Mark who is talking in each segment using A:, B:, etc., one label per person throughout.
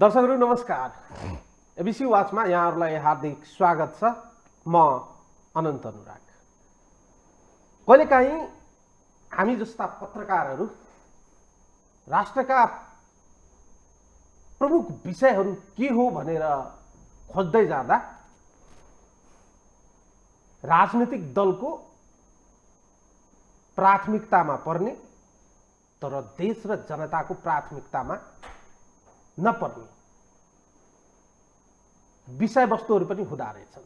A: दर्शकहरू नमस्कार। एबिसी वाचमा यहाँहरूलाई हार्दिक स्वागत छ। म अनन्त अनुराग। कहिलेकाहीँ हामी जस्ता पत्रकारहरू राष्ट्रका प्रमुख विषयहरू के हो भनेर खोज्दै जाँदा राजनीतिक दलको प्राथमिकतामा पर्ने तर देश र जनताको प्राथमिकतामा नपर्ने विषयवस्तुहरू पनि हुँदा रहेछन्।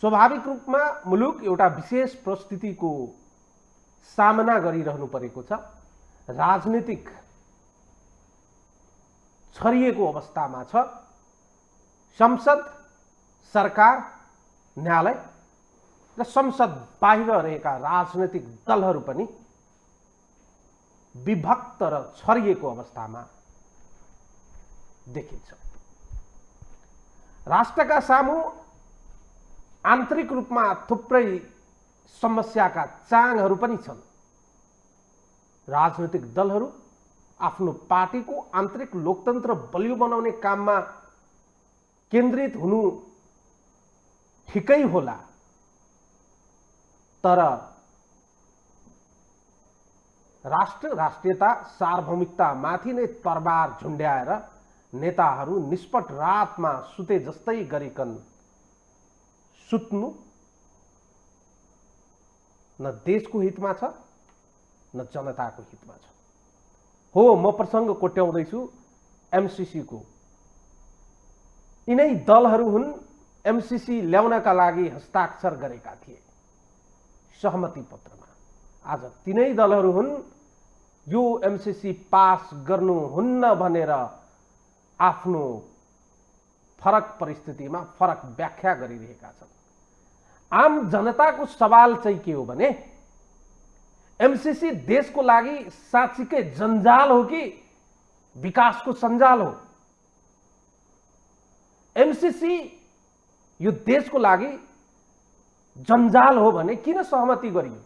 A: स्वाभाविक रूपमा मुलुक एउटा विशेष परिस्थितिको सामना गरिरहनु परेको छ। राजनीतिक छरिएको अवस्थामा छ। संसद, सरकार, न्यायालय र संसद बाहिर रहेका राजनीतिक दलहरू पनि विभक्त र छरिएको अवस्थामा देखिन्छ। राष्ट्रका सामु आन्तरिक रूपमा थुप्रै समस्याका चाङहरू पनि छन्। राजनीतिक दलहरू आफ्नो पार्टीको आन्तरिक लोकतन्त्र बलियो बनाउने काममा केन्द्रित हुनु ठिकै होला, तर राष्ट्र राष्ट्रियता सार्वभौमिकता माथि नै तरबार झुन्ड्याएर नेताहरू निष्पट रातमा सुते जस्तै गरिकन सुत्नु न देशको हितमा छ न जनताको हितमा छ। हो, म प्रसङ्ग कोट्याउँदैछु एमसीसी को। यिनै दलहरू हुन् एमसीसी ल्याउनका लागि हस्ताक्षर गरेका थिए सहमति पत्रमा। आज तिनै दलहरू हुन् यो एमसीसी पास गर्नुहुन्न भनेर आफ्नो फरक परिस्थितिमा फरक व्याख्या गरिरहेका छन्। आम जनताको सवाल चाहिँ के हो भने एमसीसी देशको लागि साँच्चीकै जन्जाल हो कि विकासको सञ्जाल हो? एमसीसी यो देशको लागि जन्जाल हो भने किन सहमति गरियो?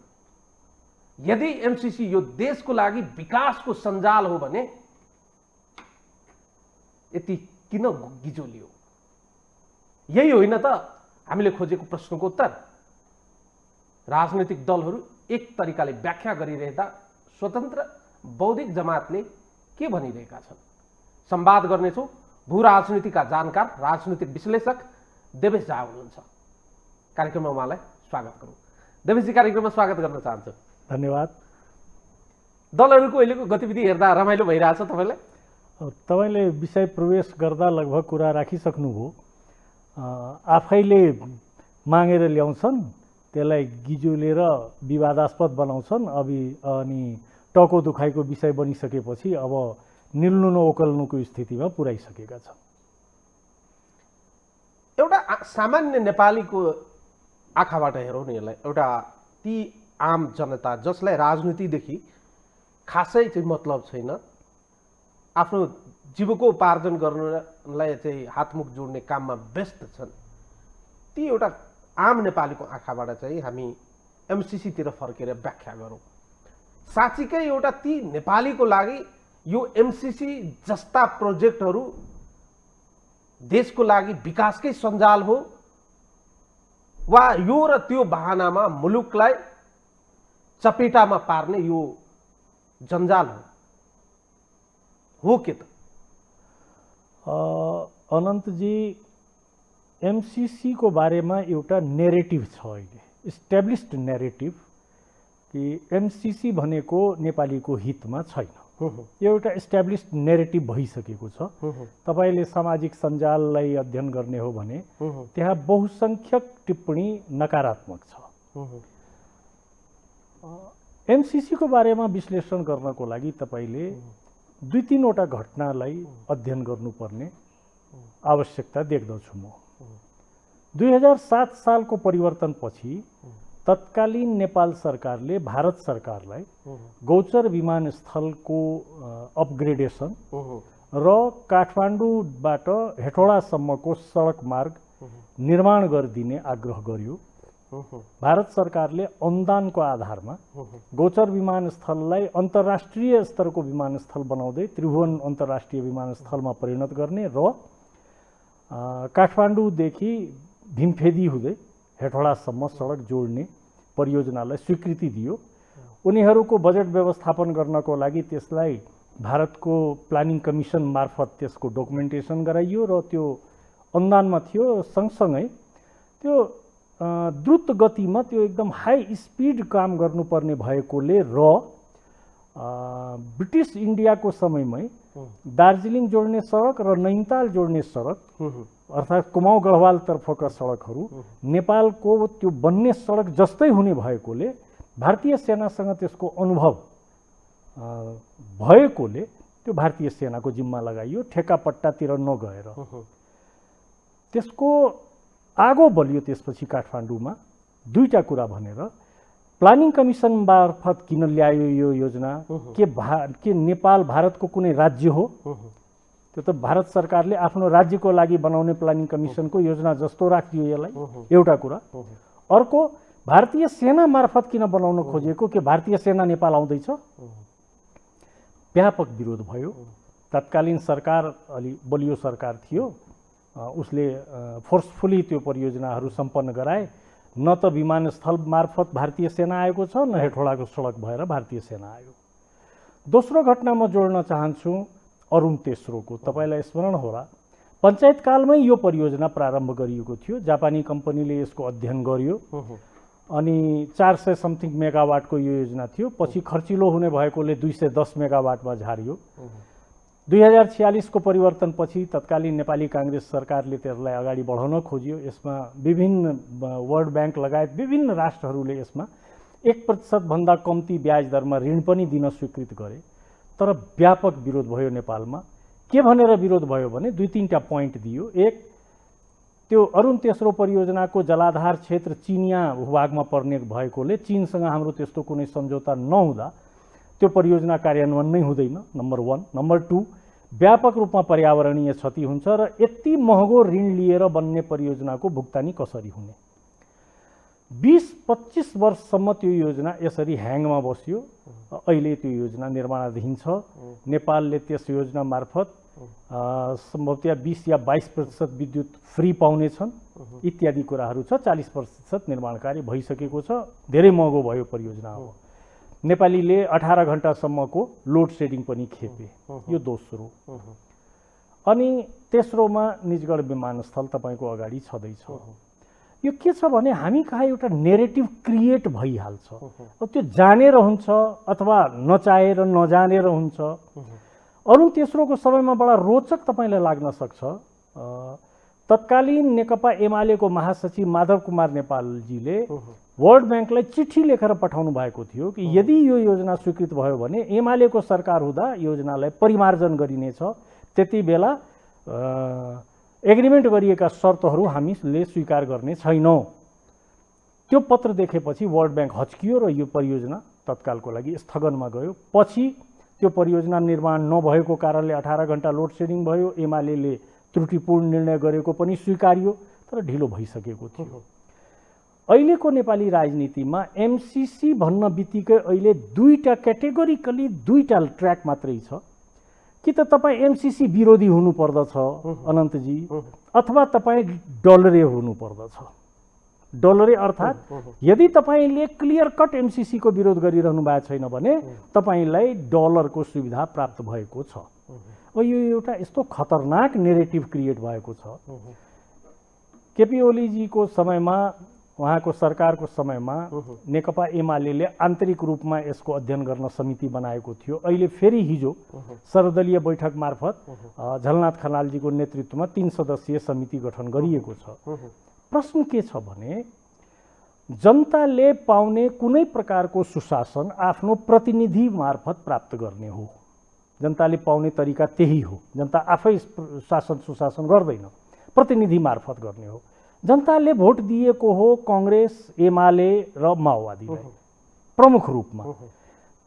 A: यदि एमसीसी यो देशको लागि विकासको सञ्जाल हो भने यति किन गिजोलियो? यही होइन त हामीले खोजेको प्रश्नको उत्तर? राजनीतिक दलहरू एक तरिकाले व्याख्या गरिरहेका स्वतन्त्र बौद्धिक जमातले के भनिरहेका छन्? संवाद गर्नेछौँ। भू राजनीतिका जानकार राजनीतिक विश्लेषक देवेश झा हुनुहुन्छ। कार्यक्रममा उहाँलाई स्वागत गरौँ। देवेशजी, कार्यक्रममा स्वागत गर्न चाहन्छु।
B: धन्यवाद।
A: दलहरूको अहिलेको गतिविधि हेर्दा रमाइलो भइरहेछ तपाईँलाई?
B: तपाईँले विषय प्रवेश गर्दा लगभग कुरा राखिसक्नुभयो। आफैले मागेर ल्याउँछन्, त्यसलाई गिजोलेर विवादास्पद बनाउँछन्। अनि टाउको दुखाइको विषय बनिसकेपछि अब निल्नु नओकल्नुको स्थितिमा पुर्याइसकेका छन्।
A: एउटा सामान्य नेपालीको आँखाबाट हेरौँ न यसलाई। एउटा ती आम जनता जसलाई राजनीतिदेखि खासै चाहिँ मतलब छैन, आफ्नो जीविकोपार्जन गर्नलाई चाहिँ हातमुख जोड्ने काममा व्यस्त छन्, ती एउटा आम नेपालीको आँखाबाट चाहिँ हामी एमसीसीतिर फर्केर व्याख्या गरौँ। साँच्चीकै एउटा ती नेपालीको लागि यो एमसीसी जस्ता प्रोजेक्टहरू देशको लागि विकासकै सञ्जाल हो वा यो र त्यो बहानामा मुलुकलाई चपेटामा पार्ने यो जन्जाल हो के त?
B: अनन्तजी, एमसीसी को बारेमा एउटा नेरेटिभ छ अहिले, इस्टेब्लिस्ड नेरेटिभ कि एमसीसी भनेको नेपालीको हितमा छैन। यो एउटा इस्टेब्लिस्ड नेरेटिभ भइसकेको छ। तपाईले सामाजिक सञ्जाललाई अध्ययन गर्ने हो भने त्यहाँ बहुसंख्यक टिप्पणी नकारात्मक छ। एमसीसी को बारेमा विश्लेषण गर्नको लागि तपाईले दुई तीनवटा घटनालाई अध्ययन गर्नुपर्ने आवश्यकता देख्दछु म। 2007 सालको परिवर्तनपछि तत्कालीन नेपाल सरकारले भारत सरकारलाई गौचर विमानस्थलको अपग्रेडेसन र काठमाडौँबाट हेटौडासम्मको सडक मार्ग निर्माण गरिदिने आग्रह गर्यो भारत सरकारले अनुदानको आधारमा गोचर विमानस्थललाई अन्तर्राष्ट्रिय स्तरको विमानस्थल बनाउँदै त्रिभुवन अन्तर्राष्ट्रिय विमानस्थलमा परिणत गर्ने र काठमाडौँदेखि भीमफेदी हुँदै हेटौडासम्म सडक जोड्ने परियोजनालाई स्वीकृति दियो। उनीहरूको बजेट व्यवस्थापन गर्नको लागि त्यसलाई भारतको प्लानिङ कमिसन मार्फत त्यसको डकुमेन्टेसन गराइयो र त्यो अनुदानमा थियो। सँगसँगै त्यो द्रुत गतिमा त्यो एकदम हाई स्पिड काम गर्नुपर्ने भएकोले र ब्रिटिस इन्डियाको समयमै दार्जिलिङ जोड्ने सडक र नैनीताल जोड्ने सडक अर्थात् कुमाउँ गढवालतर्फका सडकहरू नेपालको त्यो बन्ने सडक जस्तै हुने भएकोले भारतीय सेनासँग त्यसको अनुभव भएकोले त्यो भारतीय सेनाको जिम्मा लगाइयो, ठेक्कापट्टातिर नगएर। त्यसको आगो बलियो त्यसपछि काठमाडौँमा दुईटा कुरा भनेर प्लानिङ कमिसन मार्फत किन ल्यायो यो योजना, के नेपाल भारतको कुनै राज्य हो? त्यो त भारत सरकारले आफ्नो राज्यको लागि बनाउने प्लानिङ कमिसनको योजना जस्तो राखियो यसलाई, एउटा कुरा। अर्को, भारतीय सेना मार्फत किन बनाउन खोजेको, के भारतीय सेना नेपाल आउँदैछ? व्यापक विरोध भयो। तत्कालीन सरकार अलि बलियो सरकार थियो, उसले फोर्सफुली त्यो परियोजनाहरू सम्पन्न गराए। न त विमानस्थल मार्फत भारतीय सेना आएको छ, न हेटौडाको सडक भएर भारतीय सेना आयो। दोस्रो घटना म जोड्न चाहन्छु अरुण तेस्रोको। तपाईलाई स्मरण होला, पञ्चायतकालमै यो परियोजना प्रारम्भ गरिएको थियो। जापानी कम्पनीले यसको अध्ययन गर्यो अनि 400 समथिङ मेगावाटको यो योजना थियो। पछि खर्चिलो हुने भएकोले 210 मेगावाटमा झारियो। 2046 को परिवर्तनपछि तत्कालीन नेपाली काङ्ग्रेस सरकारले त्यसलाई अगाडि बढाउन खोज्यो। यसमा विभिन्न वर्ल्ड ब्याङ्क लगायत विभिन्न राष्ट्रहरूले यसमा 1% भन्दा कम्ती ब्याज दरमा ऋण पनि दिन स्वीकृत गरे। तर व्यापक विरोध भयो नेपालमा। के भनेर विरोध भयो भने 2-3टा पोइन्ट दियो। एक, त्यो अरुण तेस्रो परियोजनाको जलाधार क्षेत्र चिनिया भूभागमा पर्ने भएकोले चीनसँग हाम्रो त्यस्तो कुनै सम्झौता नहुँदा त्यो परियोजना कार्यान्वयन नै हुँदैन, नम्बर 1। नम्बर 2, व्यापक रूपमा पर्यावरणीय क्षति हुन्छ र यति महँगो ऋण लिएर बन्ने परियोजनाको भुक्तानी कसरी हुने? 20-25 वर्षसम्म त्यो योजना यसरी ह्याङमा बस्यो। अहिले त्यो योजना निर्माणाधीन छ। नेपालले त्यस योजना मार्फत सम्भवतया 20 या 22% विद्युत फ्री पाउनेछन् इत्यादि कुराहरू छ। 40% निर्माण कार्य भइसकेको छ। धेरै महँगो भयो परियोजना हो। नेपालीले 18 घण्टासम्मको लोड सेडिङ पनि खेपे। यो दोस्रो। अनि तेस्रोमा निजगढ विमानस्थल तपाईँको अगाडि छँदैछ। यो के छ भने हामी कहाँ एउटा नेरेटिभ क्रिएट भइहाल्छ। त्यो जानेर हुन्छ अथवा नचाहेर नजानेर हुन्छ। अरुण तेस्रोको समयमा बडा रोचक तपाईँलाई लाग्न सक्छ। तत्कालीन नेकपा एमालेको महासचिव माधव कुमार नेपालजीले वर्ल्ड ब्याङ्कलाई चिठी लेखेर पठाउनु भएको थियो कि यदि यो योजना स्वीकृत भयो भने एमालेको सरकार हुँदा योजनालाई परिमार्जन गरिनेछ। त्यति बेला एग्रिमेन्ट गरिएका शर्तहरू हामीले स्वीकार गर्ने छैनौँ। त्यो पत्र देखेपछि वर्ल्ड ब्याङ्क हच्कियो र यो परियोजना तत्कालको लागि स्थगनमा गयो। पछि त्यो परियोजना निर्माण नभएको कारणले 18 घण्टा लोड सेडिङ भयो। एमालेले त्रुटिपूर्ण निर्णय गरेको पनि स्वीकार्यो, तर ढिलो भइसकेको थियो। अहिलेको नेपाली राजनीतिमा एमसीसी भन्न बित्तिकै अहिले दुईटा क्याटेगोरिकली दुईटा ट्र्याक मात्रै छ। कि त तपाईँ एमसीसी विरोधी हुनुपर्दछ अनन्तजी, अथवा तपाईँ डलरे हुनुपर्दछ। डलरे अर्थात् यदि तपाईँले क्लियर कट एमसीसी को विरोध गरिरहनु भएको छैन भने तपाईँलाई डलरको सुविधा प्राप्त भएको छ। यो एउटा यस्तो खतरनाक नेरेटिभ क्रिएट भएको छ। केपी ओलीजीको समयमा, उहाँको सरकारको समयमा नेकपा एमालेले आन्तरिक रूपमा यसको अध्ययन गर्न समिति बनाएको थियो। अहिले फेरि हिजो सर्वदलीय बैठक मार्फत झलनाथ खनालजीको नेतृत्वमा 3 सदस्यीय समिति गठन गरिएको छ। प्रश्न के छ भने जनताले पाउने कुनै प्रकारको सुशासन आफ्नो प्रतिनिधि मार्फत प्राप्त गर्ने हो। जनताले पाउने तरिका त्यही हो। जनता आफै शासन सुशासन गर्दैन, प्रतिनिधि मार्फत गर्ने हो। जनताले भोट दिएको हो कांग्रेस, एमाले र माओवादीलाई प्रमुख रूपमा।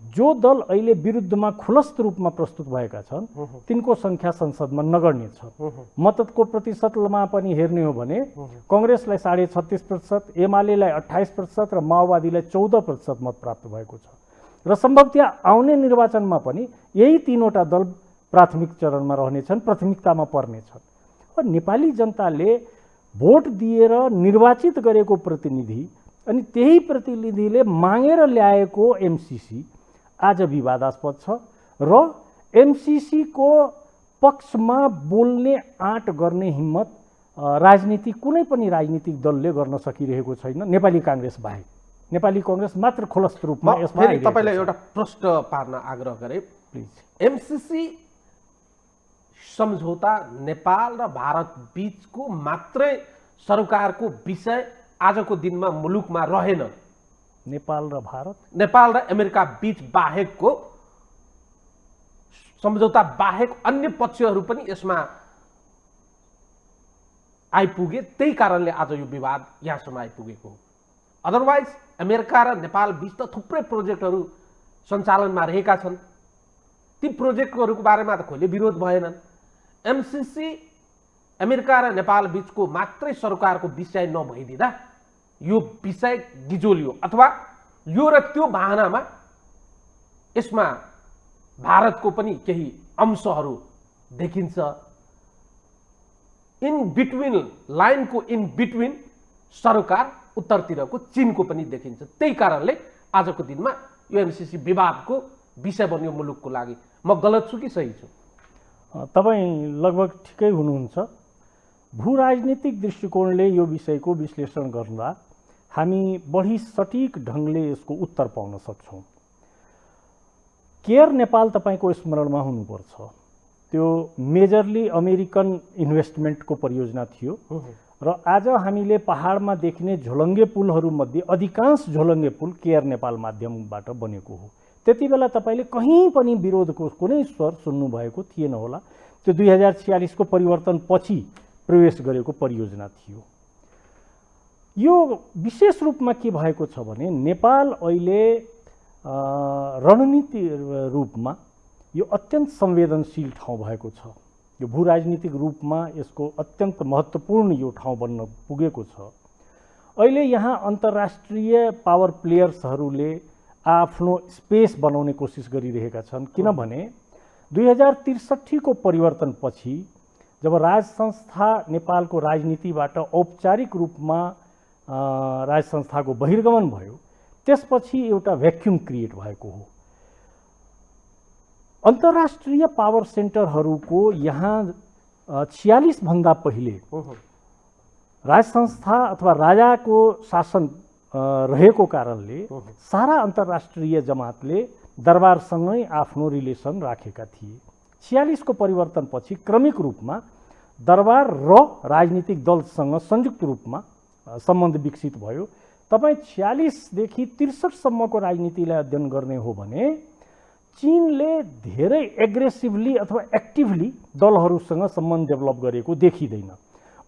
B: जो दल अहिले विरुद्धमा खुलस्त रूपमा प्रस्तुत भएका छन् तिनको सङ्ख्या संसदमा नगर्ने छ। मतको प्रतिशतमा पनि हेर्ने हो भने कङ्ग्रेसलाई 36.5%, एमालेलाई 28% र माओवादीलाई 14% मत प्राप्त भएको छ र सम्भवतः आउने निर्वाचनमा पनि यही तीनवटा दल प्राथमिक चरणमा रहनेछन्, प्राथमिकतामा पर्नेछन्। र नेपाली जनताले भोट दिएर निर्वाचित गरेको प्रतिनिधि अनि त्यही प्रतिनिधिले मागेर ल्याएको एमसीसी आज विवादास्पद छ र एमसीसी को पक्षमा बोल्ने आँट गर्ने हिम्मत राजनीतिक कुनै पनि राजनीतिक दलले गर्न सकिरहेको छैन, नेपाली काङ्ग्रेस बाहेक। नेपाली काङ्ग्रेस मात्र खुलस्त रूपमा यसमा
A: फेरि तपाईलाई एउटा प्रश्न पार्न आग्रह गरे
B: प्लिज।
A: एमसीसी सम्झौता नेपाल र भारत बीचको मात्रै सरकारको विषय आजको दिनमा मुलुकमा रहेन।
B: नेपाल र अमेरिका बीच बाहेकको सम्झौता बाहेक अन्य पक्षहरू पनि यसमा आइपुगे, त्यही कारणले आज यो विवाद यहाँसम्म आइपुगेको हो। अदरवाइज अमेरिका र नेपाल बीच त थुप्रै प्रोजेक्टहरू सञ्चालनमा रहेका छन्, ती प्रोजेक्टहरूको बारेमा त कहिले विरोध भएनन्। एमसीसी अमेरिका र नेपाल बीचको मात्रै सरकारको विषय नभइदिँदा यो विषय गिजोलियो अथवा यो र त्यो बहानामा यसमा भारतको पनि केही अंशहरू देखिन्छ। इन बिट्विन लाइनको इन बिट्विन सरकार उत्तरतिरको चीनको पनि देखिन्छ। त्यही कारणले आजको दिनमा यो एमसीसी विवादको विषय बन्यो मुलुकको लागि। म गलत छु कि सही छु? तपाईँ लगभग ठिकै हुनुहुन्छ। भू राजनीतिक दृष्टिकोणले यो विषयको विश्लेषण गर्दा हामी बढी सटिक ढङ्गले यसको उत्तर पाउन सक्छौँ। केयर नेपाल तपाईँको स्मरणमा हुनुपर्छ। त्यो मेजरली अमेरिकन इन्भेस्टमेन्टको परियोजना थियो र आज हामीले पहाडमा देखिने झोलङ्गे पुलहरूमध्ये अधिकांश झोलङ्गे पुल केयर नेपाल माध्यमबाट बनेको हो। त्यति बेला तपाईँले कहीँ पनि विरोधको कुनै स्वर सुन्नुभएको थिएन होला। त्यो 2046 को परिवर्तनपछि प्रवेश गरेको परियोजना थियो। यो विशेष रूपमा के भएको छ भने नेपाल अहिले रणनीति रूपमा यो अत्यन्त संवेदनशील ठाउँ भएको छ। यो भू राजनीतिक रूपमा यसको अत्यन्त महत्त्वपूर्ण यो ठाउँ बन्न पुगेको छ। अहिले यहाँ अन्तर्राष्ट्रिय पावर प्लेयर्सहरूले आफ्नो स्पेस बनाउने कोसिस गरिरहेका छन्, किनभने 2063 को परिवर्तनपछि जब राज संस्था नेपालको राजनीतिबाट औपचारिक रूपमा राज संस्थाको बहिर्गमन भयो, त्यसपछि एउटा भ्याक्युम क्रिएट भएको हो। अन्तर्राष्ट्रिय पावर सेन्टरहरूको यहाँ 46 भन्दा पहिले राज संस्था अथवा राजाको शासन रहेको कारणले सारा अन्तर्राष्ट्रिय जमातले दरबारसँगै आफ्नो रिलेसन राखेका थिए। 46 को परिवर्तनपछि क्रमिक रूपमा दरबार र राजनीतिक दलसँग संयुक्त रूपमा सम्बन्ध विकसित भयो। तपाईँ 46 देखि 63 सम्मको राजनीतिलाई अध्ययन गर्ने हो भने चीनले धेरै एग्रेसिभली अथवा एक्टिभली दलहरूसँग सम्बन्ध डेभलप गरेको देखिँदैन।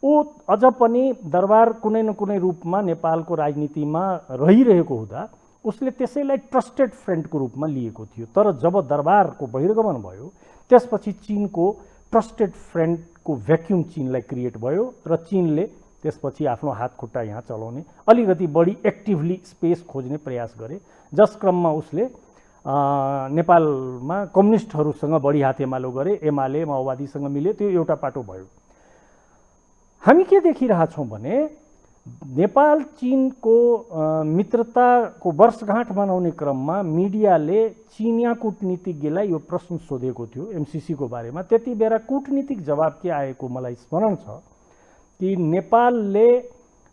B: ऊ अझ पनि दरबार कुनै न कुनै रूपमा नेपालको राजनीतिमा रहिरहेको हुँदा उसले त्यसैलाई ट्रस्टेड फ्रेन्डको रूपमा लिएको थियो। तर जब दरबारको बहिर्गमन भयो त्यसपछि चीनको ट्रस्टेड फ्रेन्डको भ्याक्युम चीनलाई क्रिएट भयो र चीनले त्यसपछि आफ्नो हात खुट्टा यहाँ चलाउने अलिकति बढी एक्टिभली स्पेस खोज्ने प्रयास गरे, जस क्रममा उसले नेपालमा कम्युनिस्टहरूसँग बढी हातेमालो गरे, एमाले माओवादीसँग मिले, त्यो एउटा पाटो भयो। हामी के देखिरहेछौँ भने नेपाल चीनको मित्रताको वर्षगाँठ मनाउने क्रममा मिडियाले चिनिया कूटनीतिज्ञलाई यो प्रश्न सोधेको थियो एमसीसी को बारेमा। त्यति बेला कूटनीतिक जवाब के आएको मलाई स्मरण छ कि नेपालले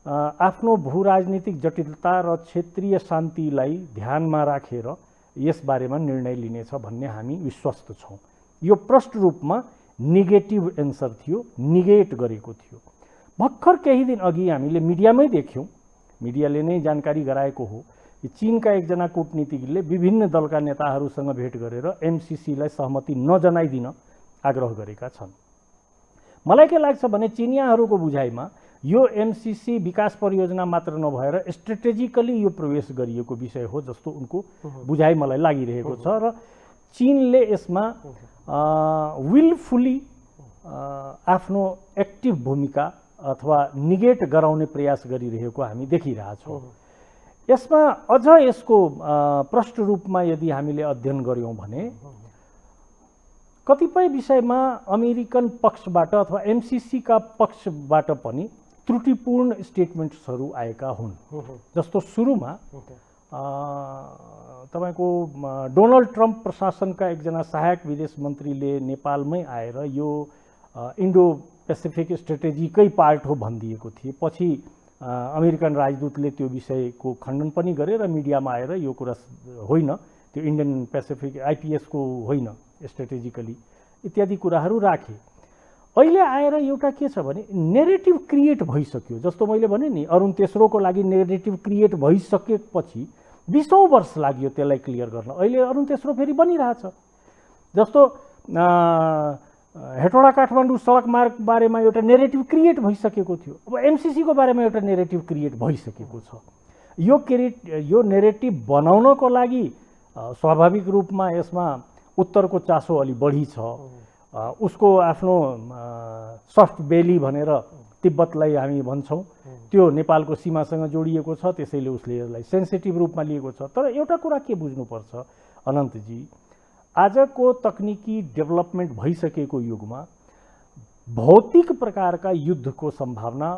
B: आफ्नो भू राजनीतिक जटिलता र क्षेत्रीय शान्तिलाई ध्यानमा राखेर यस बारेमा निर्णय लिनेछ भन्ने हामी विश्वस्त छौँ। यो प्रष्ट रूपमा नेगेटिभ एन्सर थियो, निगेट गरेको थियो। भर्खर केही दिन अघि हामीले मिडियामै देख्यौँ, मिडियाले नै जानकारी गराएको हो कि चीनका एकजना कूटनीतिज्ञले विभिन्न दलका नेताहरूसँग भेट गरेर एमसीसीलाई सहमति नजनाइदिन आग्रह गरेका छन्। मलाई के लाग्छ भने चिनियाहरूको बुझाइमा यो एमसीसी विकास परियोजना मात्र नभएर स्ट्रेटेजिकली यो प्रवेश गरिएको विषय हो जस्तो उनको बुझाइ मलाई लागिरहेको छ र चीनले यसमा विलफुली आफ्नो एक्टिभ भूमिका अथवा निगेट गराउने प्रयास गरिरहेको हामी देखिरहेछौँ। यसमा अझ यसको प्रष्ट रूपमा यदि हामीले अध्ययन गर्यौँ भने कतिपय विषयमा अमेरिकन पक्षबाट अथवा एमसीसीका पक्षबाट पनि त्रुटिपूर्ण स्टेटमेन्ट्सहरू आएका हुन्। जस्तो सुरुमा तपाईको डोनाल्ड ट्रम्प प्रशासनका एकजना सहायक विदेश मन्त्रीले नेपालमै आएर यो इन्डो पेसिफिक स्ट्रेटेजीकै पार्ट हो भनिदिएको थिए। पछि अमेरिकन राजदूतले त्यो विषयको खण्डन पनि गरे र मिडियामा आएर यो कुरा होइन, त्यो इन्डियन पेसिफिक आइपिएसको होइन स्ट्रेटेजिकली इत्यादि कुराहरू राखे। अहिले आएर एउटा के छ भने नेरेटिभ क्रिएट भइसक्यो। जस्तो मैले भने नि अरुण तेस्रोको लागि नेरेटिभ क्रिएट भइसकेपछि 20औं वर्ष लाग्यो त्यसलाई क्लियर गर्न। अहिले अरुण तेस्रो फेरि बनिरहेछ। जस्तो हेटौडा काठमाडौँ सडक मार्ग बारेमा एउटा नेरेटिभ क्रिएट भइसकेको थियो, अब एमसीसीको बारेमा एउटा नेरेटिभ क्रिएट भइसकेको छ। यो नेरेटिभ बनाउनको लागि स्वाभाविक रूपमा यसमा उत्तरको चासो अलि बढी छ। उसको आफ्नो सफ्ट बेली भनेर तिब्बतलाई हामी भन्छौँ, त्यो नेपालको सीमासँग जोडिएको छ, त्यसैले उसले यसलाई सेन्सिटिभ रूपमा लिएको छ। तर एउटा कुरा के बुझ्नुपर्छ अनन्तजी, आजको तकनिकी डेभलपमेन्ट भइसकेको युगमा भौतिक प्रकारका युद्धको सम्भावना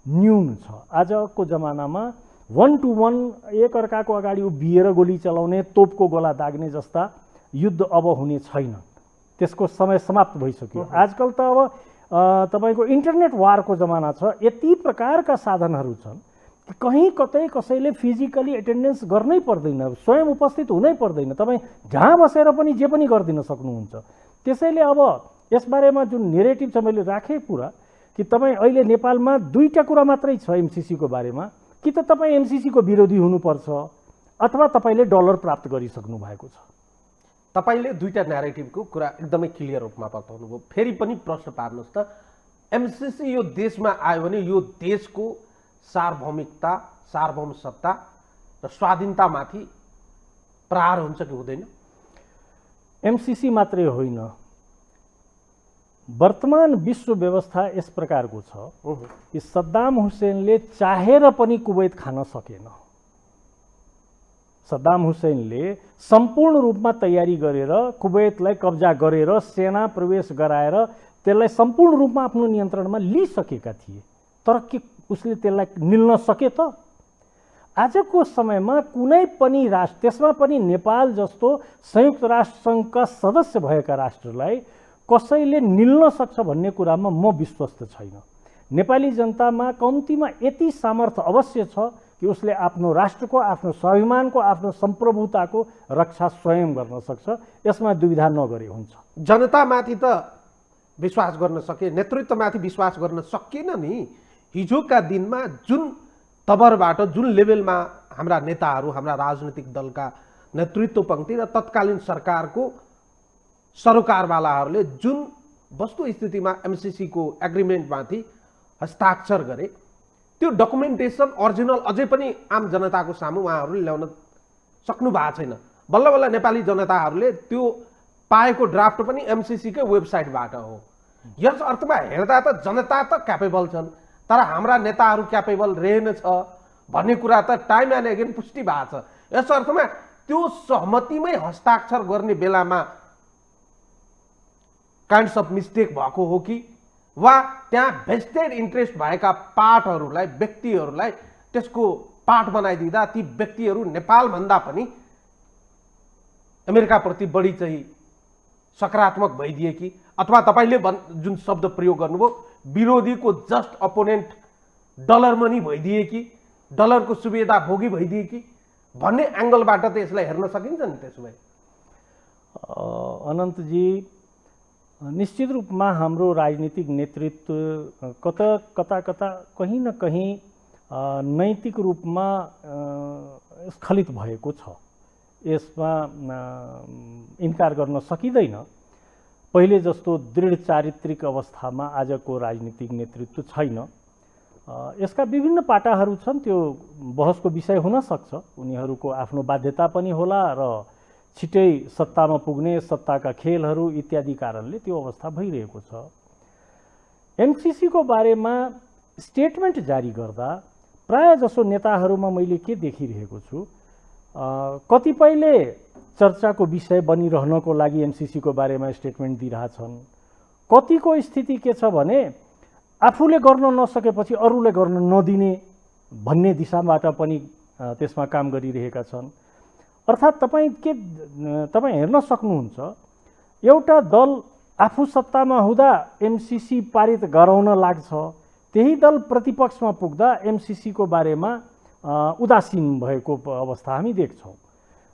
B: न्यून छ। आजको जमानामा 1 to 1 एकअर्काको अगाडि उभिएर गोली चलाउने, तोपको गोला दाग्ने जस्ता युद्ध अब हुने छैन। त्यसको समय समाप्त भइसक्यो। आजकल त अब तपाईको इन्टरनेट वारको जमाना छ। यति प्रकारका साधनहरू छन् कि कहीँ कतै कसैले फिजिकली एटेन्डेन्स गर्नै पर्दैन, स्वयं उपस्थित हुनै पर्दैन। तपाईँ जहाँ बसेर पनि जे पनि गरिदिन सक्नुहुन्छ। त्यसैले अब यसबारेमा जुन नेरेटिभ छ मैले राखेँ पुरा कि तपाईँ अहिले नेपालमा दुईटा कुरा मात्रै छ एमसीसीको बारेमा, कि त तपाईँ एमसीसीको विरोधी हुनुपर्छ अथवा तपाईँले डलर प्राप्त गरिसक्नु भएको छ।
A: तपाईले दुईटा न्यारेटिभको कुरा एकदमै क्लियर रूपमा बताउनु भयो। फेरि पनि प्रश्न पार्नुहोस् त, एमसीसी यो देशमा आयो भने यो देशको सार्वभौमिकता, सार्वभौम सत्ता र स्वाधीनतामाथि प्रहार हुन्छ कि हुँदैन?
B: एमसीसी मात्रै होइन, वर्तमान विश्व व्यवस्था यस प्रकारको छ कि सद्दाम हुसेनले चाहेर पनि कुवैत खान सकेन। सद्दाम हुसेनले सम्पूर्ण रूपमा तयारी गरेर कुवैतलाई कब्जा गरेर सेना प्रवेश गराएर त्यसलाई सम्पूर्ण रूपमा आफ्नो नियन्त्रणमा लिइसकेका थिए। तर के उसले त्यसलाई निल्न सके त? आजको समयमा कुनै पनि राष्ट्र, त्यसमा पनि नेपाल जस्तो संयुक्त राष्ट्रसङ्घका सदस्य भएका राष्ट्रलाई कसैले निल्न सक्छ भन्ने कुरामा म विश्वस्त छैन। नेपाली जनतामा कम्तीमा यति सामर्थ्य अवश्य छ कि उसले आफ्नो राष्ट्रको, आफ्नो स्वाभिमानको, आफ्नो सम्प्रभुताको रक्षा स्वयं गर्न सक्छ। यसमा दुविधा नगरे हुन्छ।
A: जनतामाथि त विश्वास गर्न सके, नेतृत्वमाथि विश्वास गर्न सकिएन नि। हिजोका दिनमा जुन तवरबाट, जुन लेभलमा हाम्रा नेताहरू, हाम्रा राजनीतिक दलका नेतृत्व पङ्क्ति र तत्कालीन सरकारको सरोकारवालाहरूले जुन वस्तुस्थितिमा एमसीसीको एग्रिमेन्टमाथि हस्ताक्षर गरे, त्यो डकुमेन्टेसन अरिजिनल अझै पनि आम जनताको सामु उहाँहरूले ल्याउन सक्नु भएको छैन। बल्ल बल्ल नेपाली जनताहरूले त्यो पाएको ड्राफ्ट पनि एमसीसीकै वेबसाइटबाट हो। यस अर्थमा हेर्दा त जनता त क्यापेबल छन्, तर हाम्रा नेताहरू क्यापेबल रहेनछ भन्ने कुरा त टाइम एन्ड अगेन पुष्टि भएको छ। यस अर्थमा त्यो सहमतिमै हस्ताक्षर गर्ने बेलामा काइन्ड्स अफ मिस्टेक भएको हो कि वा त्यहाँ भेस्टेड इन्ट्रेस्ट भएका पार्टहरूलाई, व्यक्तिहरूलाई त्यसको पार्ट बनाइदिँदा ती व्यक्तिहरू नेपालभन्दा पनि अमेरिकाप्रति बढी चाहिँ सकारात्मक भइदिए कि, अथवा तपाईँले जुन शब्द प्रयोग गर्नुभयो विरोधीको जस्ट अपोनेन्ट डलर मनी भइदिए कि, डलरको सुविधा भोगी भइदिए कि भन्ने एङ्गलबाट त यसलाई हेर्न सकिन्छ नि। त्यसो भए
B: अनन्तजी, निश्चित रूपमा हाम्रो राजनीतिक नेतृत्व कता कहीँ न कहीँ नैतिक रूपमा स्खलित भएको छ। यसमा इन्कार गर्न सकिँदैन। पहिले जस्तो दृढ चारित्रिक अवस्थामा आजको राजनीतिक नेतृत्व छैन। यसका विभिन्न पाटाहरू छन्, त्यो बहसको विषय हुन सक्छ। उनीहरूको आफ्नो बाध्यता पनि होला र छिटै सत्तामा पुग्ने सत्ताका खेलहरू इत्यादि कारणले त्यो अवस्था भइरहेको छ। एमसिसीको बारेमा स्टेटमेन्ट जारी गर्दा प्राय जसो नेताहरूमा मैले के देखिरहेको छु, कतिपयले चर्चाको विषय बनिरहनको लागि एमसिसीको बारेमा स्टेटमेन्ट दिइरहेछन्। कतिको स्थिति के छ भने आफूले गर्न नसकेपछि अरूले गर्न नदिने भन्ने दिशाबाट पनि त्यसमा काम गरिरहेका छन्। अर्थात् तपाईँ हेर्न सक्नुहुन्छ, एउटा दल आफू सत्तामा हुँदा एमसिसी पारित गराउन लाग्छ, त्यही दल प्रतिपक्षमा पुग्दा एमसिसीको बारेमा उदासीन भएको अवस्था हामी देख्छौँ।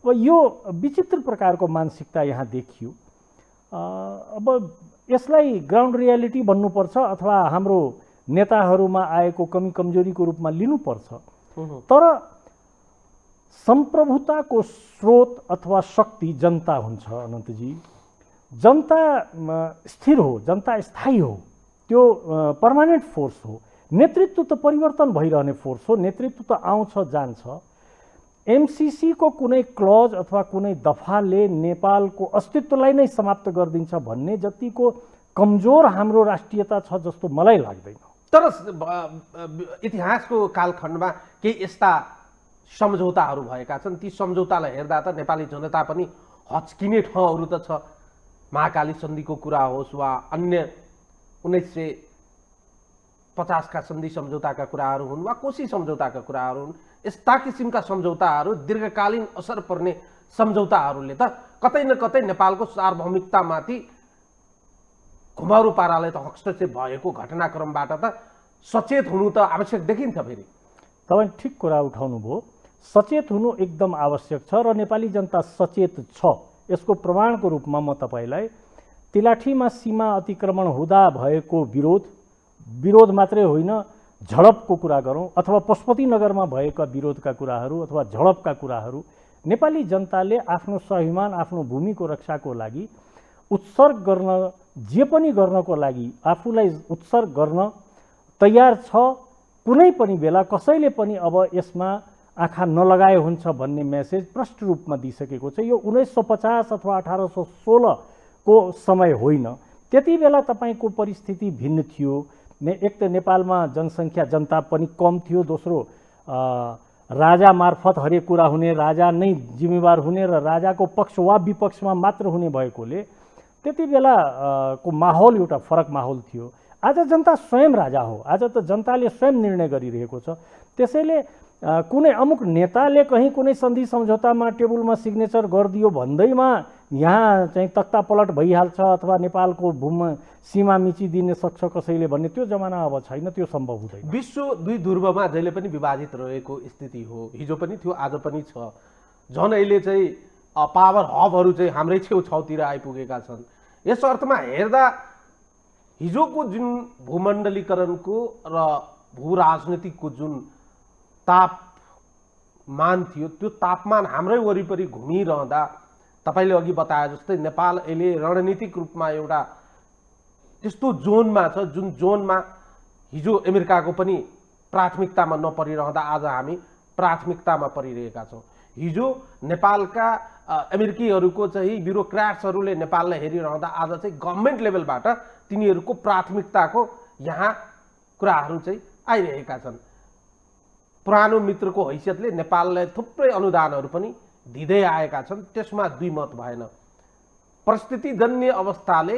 B: अब यो विचित्र प्रकारको मानसिकता यहाँ देखियो। अब यसलाई ग्राउन्ड रियालिटी भन्नुपर्छ अथवा हाम्रो नेताहरूमा आएको कमी कमजोरीको रूपमा लिनुपर्छ। तर सम्प्रभुताको स्रोत अथवा शक्ति जनता हुन्छ अनन्तजी। जनता स्थिर हो, जनता स्थायी हो, त्यो पर्मानेन्ट फोर्स हो। नेतृत्व त परिवर्तन भइरहने फोर्स हो, नेतृत्व त आउँछ जान्छ। एमसिसीको कुनै क्लज अथवा कुनै दफाले नेपालको अस्तित्वलाई नै समाप्त गरिदिन्छ भन्ने जतिको कमजोर हाम्रो राष्ट्रियता छ जस्तो मलाई लाग्दैन।
A: तर इतिहासको कालखण्डमा केही यस्ता सम्झौताहरू भएका छन्, ती सम्झौतालाई हेर्दा त नेपाली जनता पनि हच्किने ठाउँहरू त छ। महाकाली सन्धिको कुरा होस् वा अन्य 1950 का सन्धि सम्झौताका कुराहरू हुन् वा कोशी सम्झौताका कुराहरू हुन्, यस्ता किसिमका सम्झौताहरू दीर्घकालीन असर पर्ने सम्झौताहरूले त कतै न कतै नेपालको सार्वभौमिकतामाथि घुमाउरो पाराले त हस्तक्षेप भएको घटनाक्रमबाट त सचेत हुनु त आवश्यक देखिन्छ। फेरि
B: तपाईँ ठिक कुरा उठाउनु भयो, सचेत हुनु एकदम आवश्यक छ र नेपाली जनता सचेत छ। यसको प्रमाणको रूपमा म तपाईँलाई तिलाठीमा सीमा अतिक्रमण हुँदा भएको विरोध मात्रै होइन, झडपको कुरा गरौँ अथवा पशुपतिनगरमा भएका विरोधका कुराहरू अथवा झडपका कुराहरू, नेपाली जनताले आफ्नो स्वाभिमान, आफ्नो भूमिको रक्षाको लागि उत्सर्ग गर्न, जे पनि गर्नको लागि आफूलाई उत्सर्ग गर्न तयार छ। कुनै पनि बेला कसैले पनि अब यसमा आँखा नलगाए हुन्छ भन्ने मेसेज प्रष्ट रूपमा दिइसकेको छ। यो 1950 अथवा 1816 को समय होइन। त्यति बेला तपाईँको परिस्थिति भिन्न थियो। एक त नेपालमा जनसङ्ख्या जनता पनि कम थियो, दोस्रो राजा मार्फत हरेक कुरा हुने, राजा नै जिम्मेवार हुने र राजाको पक्ष वा विपक्षमा मात्र हुने भएकोले त्यति बेला को माहौल एउटा फरक माहौल थियो। आज जनता स्वयं राजा हो, आज त जनताले स्वयं निर्णय गरिरहेको छ। त्यसैले कुनै अमुक नेताले कहीँ कुनै सन्धि सम्झौतामा टेबलमा सिग्नेचर गरिदियो भन्दैमा यहाँ चाहिँ तख्ता पलट भइहाल्छ अथवा नेपालको भूमि सीमा मिचिदिन सक्छ कसैले भन्ने त्यो जमाना अब छैन, त्यो सम्भव हुँदैन।
A: विश्व दुई ध्रुवमा जहिले पनि विभाजित रहेको स्थिति हो, हिजो पनि थियो, आज पनि छ। झन् अहिले चाहिँ पावर हबहरू चाहिँ हाम्रै छेउछाउतिर आइपुगेका छन्। यस अर्थमा हेर्दा हिजोको जुन भूमण्डलीकरणको र भू राजनीतिको जुन तापमान थियो, त्यो तापमान हाम्रै वरिपरि घुमिरहँदा तपाईँले अघि बताए जस्तै नेपाल अहिले रणनीतिक रूपमा एउटा त्यस्तो जोनमा छ जुन जोनमा हिजो अमेरिकाको पनि प्राथमिकतामा नपरिरहँदा आज हामी प्राथमिकतामा परिरहेका छौँ। हिजो नेपालका अमेरिकीहरूको चाहिँ ब्युरोक्राट्सहरूले नेपाललाई हेरिरहँदा आज चाहिँ गभर्मेन्ट लेभलबाट तिनीहरूको प्राथमिकताको यहाँ कुराहरू चाहिँ आइरहेका छन्। पुरानो मित्रको हैसियतले नेपाललाई थुप्रै अनुदानहरू पनि दिँदै आएका छन्, त्यसमा दुई मत भएन। परिस्थितिजन्य अवस्थाले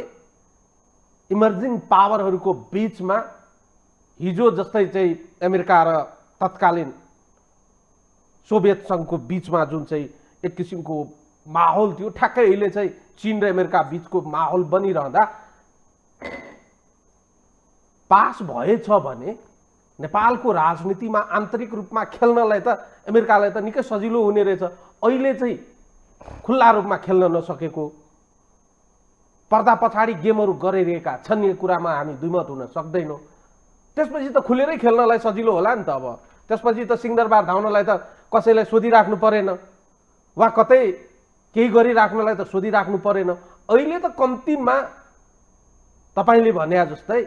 A: इमर्जिङ पावरहरूको बीचमा हिजो जस्तै चाहिँ अमेरिका र तत्कालीन सोभियत सङ्घको बीचमा जुन चाहिँ एक किसिमको माहौल थियो, ठ्याक्कै अहिले चाहिँ चीन र अमेरिका बीचको माहौल बनिरहँदा पास भएछ भने नेपालको राजनीतिमा आन्तरिक रूपमा खेल्नलाई त अमेरिकालाई त निकै सजिलो हुने रहेछ। अहिले चाहिँ खुल्ला रूपमा खेल्न नसकेको, पर्दा पछाडि गेमहरू गरिरहेका छन्, यो कुरामा हामी दुईमत हुन सक्दैनौँ। त्यसपछि त खुलेरै खेल्नलाई सजिलो होला नि त। अब त्यसपछि त सिंहदरबार धाउनलाई त कसैलाई सोधिराख्नु परेन वा कतै केही गरिराख्नलाई त सोधिराख्नु परेन। अहिले त कम्तीमा तपाईँले भने जस्तै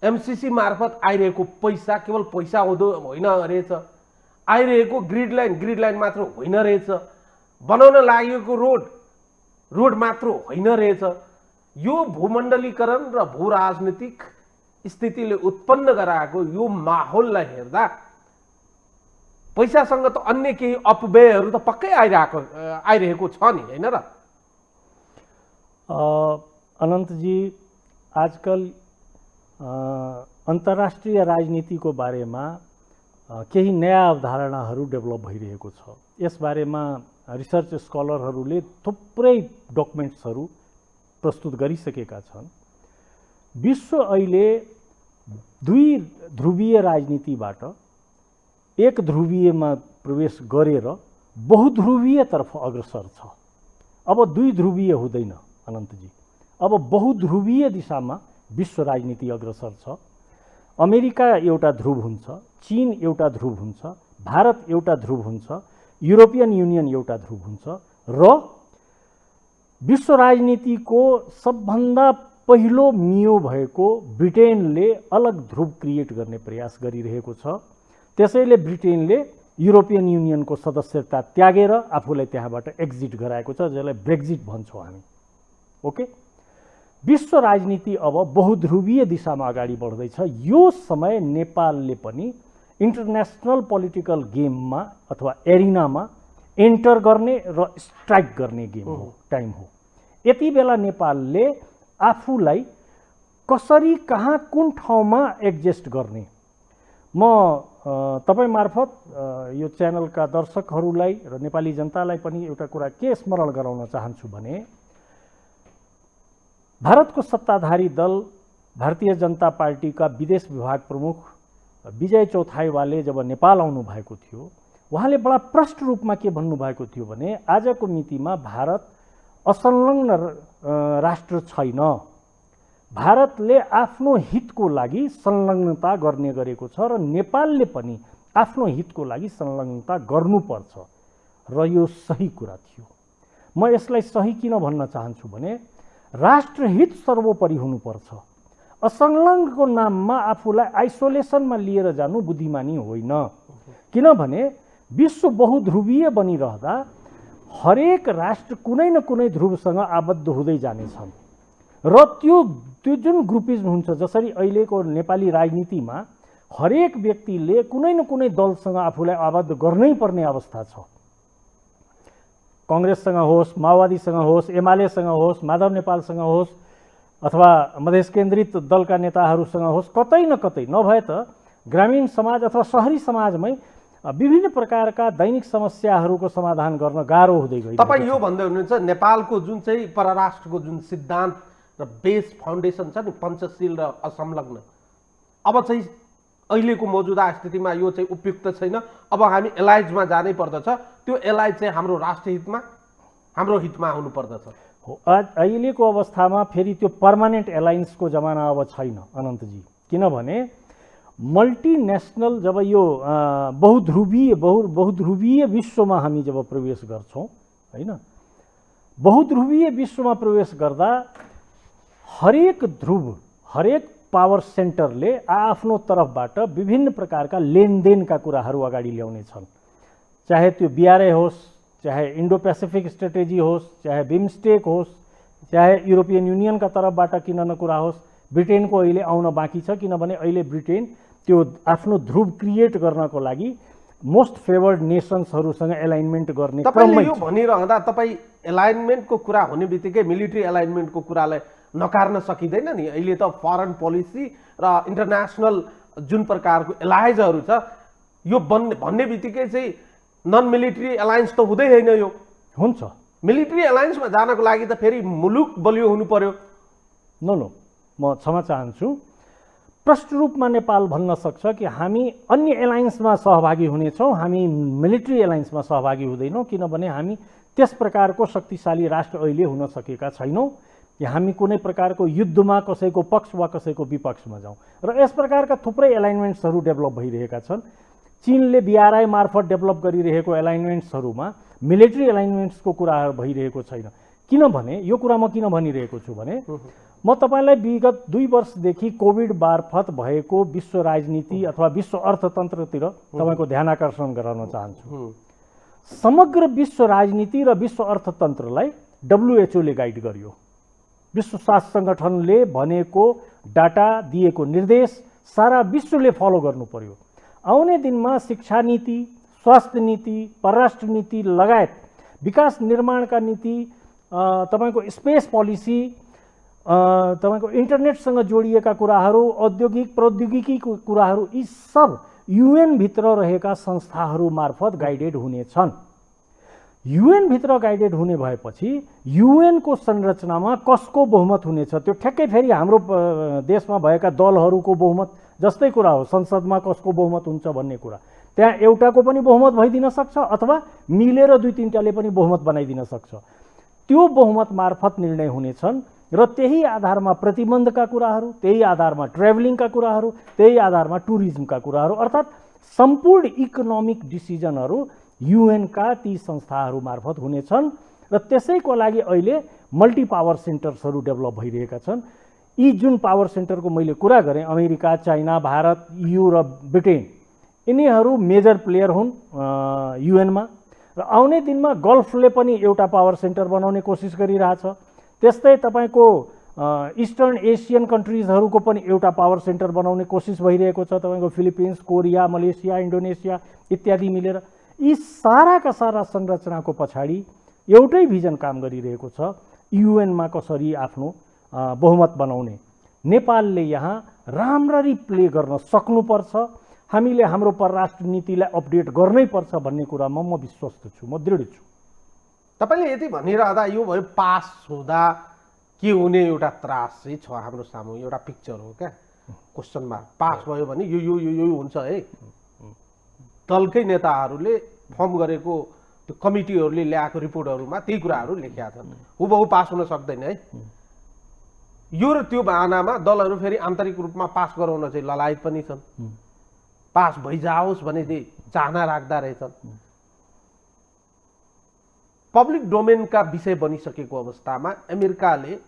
A: एमसीसी मार्फत आइरहेको पैसा केवल पैसा होइन रहेछ, आइरहेको ग्रिड लाइन मात्र होइन रहेछ, बनाउन लागेको रोड मात्र होइन रहेछ। यो भूमण्डलीकरण र भू राजनीतिक स्थितिले उत्पन्न गराएको यो माहौललाई हेर्दा पैसासँग त अन्य केही अपव्ययहरू त पक्कै आइरहेको छ नि, होइन र?
B: अनन्तजी, आजकल अन्तर्राष्ट्रिय राजनीतिको बारेमा केही नयाँ अवधारणाहरू डेभलप भइरहेको छ। यसबारेमा रिसर्च स्कलरहरूले थुप्रै डकुमेन्ट्सहरू प्रस्तुत गरिसकेका छन्। विश्व अहिले 2 ध्रुवीय राजनीतिबाट एक ध्रुवीयमा प्रवेश गरेर बहुध्रुवीयतर्फ अग्रसर छ। अब 2 ध्रुवीय हुँदैन अनन्तजी, अब बहुध्रुवीय दिशामा विश्व राजनीति अग्रसर छ। अमेरिका एउटा ध्रुव हुन्छ, चीन एउटा ध्रुव हुन्छ, भारत एउटा ध्रुव हुन्छ, युरोपियन युनियन एउटा ध्रुव हुन्छ र विश्व राजनीतिको सबभन्दा पहिलो मियो भएको ब्रिटेनले अलग ध्रुव क्रिएट गर्ने प्रयास गरिरहेको छ। त्यसैले ब्रिटेनले युरोपियन युनियनको सदस्यता त्यागेर आफूलाई त्यहाँबाट एक्जिट गराएको छ, जसलाई ब्रेक्जिट भन्छौँ हामी। ओके, विश्व राजनीति अब बहुध्रुवीय दिशामा अगाडि बढ्दैछ। यो समय नेपालले पनि इन्टरनेसनल पोलिटिकल गेममा अथवा एरिनामा एन्टर गर्ने र स्ट्राइक गर्ने गेम हो, टाइम हो। यति बेला नेपालले आफूलाई कसरी कहाँ कुन ठाउँमा एडजस्ट गर्ने, म तपाईँ मार्फत यो च्यानलका दर्शकहरूलाई र नेपाली जनतालाई पनि एउटा कुरा के स्मरण गराउन चाहन्छु भने भारतको सत्ताधारी दल भारतीय जनता पार्टीका विदेश विभाग प्रमुख विजय चौथाईवाले जब नेपाल आउनु भएको थियो, उहाँले बडा प्रष्ट रूपमा के भन्नुभएको थियो भने आजको मितिमा भारत असंलग्न राष्ट्र छैन, भारतले आफ्नो हितको लागि संलग्नता गर्ने गरेको छ र नेपालले पनि आफ्नो हितको लागि संलग्नता गर्नुपर्छ र यो सही कुरा थियो। म यसलाई सही किन भन्न चाहन्छु भने राष्ट्रहित सर्वोपरि हुनुपर्छ। असंलग्नको नाममा आफूलाई आइसोलेसनमा लिएर जानु बुद्धिमानी होइन, किनभने विश्व बहुध्रुवीय बनिरहँदा हरेक राष्ट्र कुनै न कुनै ध्रुवसँग आबद्ध हुँदै जानेछन् र त्यो जुन ग्रुपिज्म हुन्छ, जसरी अहिलेको नेपाली राजनीतिमा हरेक व्यक्तिले कुनै न कुनै दलसँग आफूलाई आबद्ध गर्नै पर्ने अवस्था छ। कांग्रेससँग होस्, माओवादीसँग होस्, एमालेसँग होस्, माधव नेपालसँग होस् अथवा मधेस केन्द्रित दलका नेताहरूसँग होस्, कतै न कतै नभए त ग्रामीण समाज अथवा शहरी समाजमै विभिन्न प्रकारका दैनिक समस्याहरूको समाधान गर्न गाह्रो हुँदै गयो।
A: तपाईँ यो भन्दै हुनुहुन्छ नेपालको जुन चाहिँ परराष्ट्रको जुन सिद्धान्त र बेस फाउन्डेसन छ नि, पञ्चशील र असंलग्न, अब चाहिँ अहिलेको मौजुदा स्थितिमा यो चाहिँ उपयुक्त छैन, अब हामी एलायन्समा जानै पर्दछ, त्यो एलायन्स चाहिँ हाम्रो राष्ट्रहितमा हाम्रो हितमा हुनुपर्दछ।
B: हो, अहिलेको अवस्थामा फेरि त्यो पर्मानेन्ट एलायन्सको जमाना अब छैन अनन्तजी, किनभने मल्टिनेसनल जब यो बहुध्रुवीय विश्वमा हामी जब प्रवेश गर्छौँ हैन, बहुध्रुवीय विश्वमा प्रवेश गर्दा हरेक ध्रुव, हरेक पावर सेन्टरले आफ्नो तर्फबाट विभिन्न प्रकारका लेनदेनका कुराहरू अगाडि ल्याउने छन्। चाहे त्यो बिआरए होस्, चाहे इन्डो पेसिफिक स्ट्रेटेजी होस्, चाहे बिमस्टेक होस्, चाहे युरोपियन युनियनका तर्फबाट किन न कुरा होस्। ब्रिटेनको अहिले आउन बाँकी छ, किनभने अहिले ब्रिटेन त्यो आफ्नो ध्रुव क्रिएट गर्नको लागि मोस्ट फेभर्ड नेसन्सहरूसँग एलाइनमेन्ट गर्ने क्रममै
A: यो भनिरहँदा तपाईँ एलाइनमेन्टको कुरा हुने बित्तिकै मिलिट्री एलाइनमेन्टको कुरालाई नकार्न सकिँदैन नि। अहिले त फरेन पोलिसी र इन्टरनेसनल जुन प्रकारको एलायन्सहरू छ, यो भन्ने बित्तिकै चाहिँ नन मिलिट्री एलायन्स त हुँदै होइन। यो
B: हुन्छ,
A: मिलिट्री एलायन्समा जानको लागि त फेरि मुलुक बलियो हुनु पर्यो।
B: नो, म क्षमा चाहन्छु, प्रष्ट रूपमा नेपाल भन्न सक्छ कि हामी अन्य एलायन्समा सहभागी हुनेछौँ, हामी मिलिट्री एलायन्समा सहभागी हुँदैनौँ, किनभने हामी त्यस प्रकारको शक्तिशाली राष्ट्र अहिले हुन सकेका छैनौँ कि हामी कुनै प्रकारको युद्धमा कसैको पक्ष वा कसैको विपक्षमा जाउँ। र यस प्रकारका थुप्रै एलाइनमेन्ट्सहरू डेभलप भइरहेका छन्। चीनले BRI मार्फत डेभलप गरिरहेको एलाइनमेन्ट्सहरूमा मिलिट्री एलाइनमेन्ट्सको कुराहरू भइरहेको छैन। किनभने यो कुरा म किन भनिरहेको छु भने म तपाईँलाई विगत 2 वर्षदेखि कोभिड मार्फत भएको विश्व राजनीति अथवा विश्व अर्थतन्त्रतिर तपाईँको ध्यान आकर्षण गराउन चाहन्छु। समग्र विश्व राजनीति र विश्व अर्थतन्त्रलाई WHO ले गाइड गर्यो। विश्व स्वास्थ्य सङ्गठनले भनेको डाटा दिएको निर्देश सारा विश्वले फलो गर्नु पर्यो। आउने दिनमा शिक्षा नीति, स्वास्थ्य नीति, परराष्ट्र नीति लगायत विकास निर्माणका नीति, तपाईँको स्पेस पोलिसी, तपाईँको इन्टरनेटसँग जोडिएका कुराहरू, औद्योगिक प्रौद्योगिकीको कुराहरू, यी सब UN भित्र रहेका संस्थाहरू मार्फत गाइडेड हुनेछन्। UN भित्र गाइडेड हुने भएपछि UN को संरचनामा कसको बहुमत हुनेछ त्यो ठ्याक्कै फेरि हाम्रो देशमा भएका दलहरूको बहुमत जस्तै कुरा हो। संसदमा कसको बहुमत हुन्छ भन्ने कुरा, त्यहाँ एउटाको पनि बहुमत भइदिन सक्छ अथवा मिलेर 2-3टाले पनि बहुमत बनाइदिन सक्छ। त्यो बहुमत मार्फत निर्णय हुनेछन् र त्यही आधारमा प्रतिबन्धका कुराहरू, त्यही आधारमा ट्राभलिङका कुराहरू, त्यही आधारमा टुरिज्मका कुराहरू, अर्थात् सम्पूर्ण इकोनोमिक डिसिजनहरू UN का ती संस्थाहरू मार्फत हुनेछन्। र त्यसैको लागि अहिले मल्टी पावर सेन्टर्सहरू डेभलप भइरहेका छन्। यी जुन पावर सेन्टरको मैले कुरा गरेँ, अमेरिका, चाइना, भारत, EU र ब्रिटेन, यिनीहरू मेजर प्लेयर हुन् UN मा। र आउने दिनमा गल्फले पनि एउटा पावर सेन्टर बनाउने कोसिस गरिरहेछ। त्यस्तै तपाईँको इस्टर्न एसियन कन्ट्रिजहरूको पनि एउटा पावर सेन्टर बनाउने कोसिस भइरहेको छ। तपाईँको फिलिपिन्स, कोरिया, मलेसिया, इन्डोनेसिया इत्यादि मिलेर यी साराका सारा संरचनाको पछाडि एउटै भिजन काम गरिरहेको छ, UN मा कसरी आफ्नो बहुमत बनाउने। नेपालले यहाँ राम्ररी प्ले गर्न सक्नुपर्छ। हामीले हाम्रो परराष्ट्र नीतिलाई अपडेट गर्नै पर्छ भन्ने कुरामा म विश्वस्त छु, म दृढ छु।
A: तपाईँले यति भनिरहँदा यो भयो पास हुँदा के हुने एउटा त्रास चाहिँ छ हाम्रो सामु, एउटा पिक्चर हो क्या, क्वेसन मार्क। पास भयो भने यो यो यो यो हुन्छ है। दलकै नेताहरूले फर्म गरेको त्यो कमिटीहरूले ल्याएको रिपोर्टहरूमा त्यही कुराहरू लेखेका छन्। हुबहु पास हुन सक्दैन है। यो र त्यो बहानामा दलहरू फेरि आन्तरिक रूपमा पास गराउन चाहिँ ललायत पनि छन्। पास भइजाओस् भन्ने चाहना राख्दा रहेछन्। पब्लिक डोमेनका विषय बनिसकेको अवस्थामा अमेरिकाले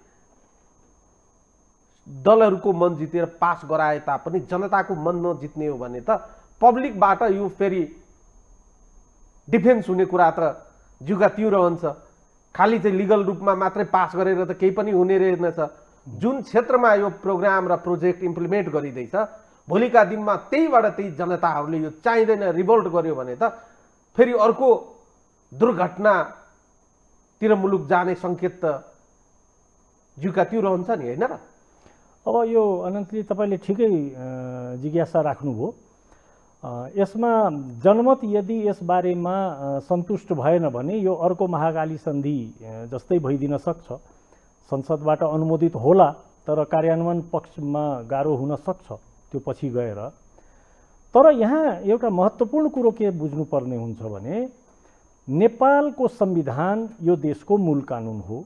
A: दलहरूको मन जितेर पास गराए तापनि जनताको मन नजित्ने हो भने त पब्लिकबाट यो फेरि डिफेन्स हुने कुरा त जुगा त्यो रहन्छ। खालि चाहिँ लिगल रूपमा मात्रै पास गरेर त केही पनि हुने रहेनछ। जुन क्षेत्रमा यो प्रोग्राम र प्रोजेक्ट इम्प्लिमेन्ट गरिँदैछ, भोलिका दिनमा त्यहीबाट त्यही जनताहरूले यो चाहिँदैन रिभोल्ट गर्यो भने त फेरि अर्को दुर्घटनातिर मुलुक जाने सङ्केत त जुका त्यो रहन्छ नि, होइन र?
B: अब यो अनन्तजी तपाईँले ठिकै जिज्ञासा राख्नुभयो। यसमा जनमत यदि यस बारेमा सन्तुष्ट भएन भने यो अर्को महाकाली सन्धि जस्तै भइदिन सक्छ। संसदबाट अनुमोदित होला तर कार्यान्वयन पक्षमा गाह्रो हुन सक्छ त्यो पछि गएर। तर यहाँ एउटा महत्त्वपूर्ण कुरो के बुझ्नुपर्ने हुन्छ भने नेपालको संविधान यो देशको मूल कानुन हो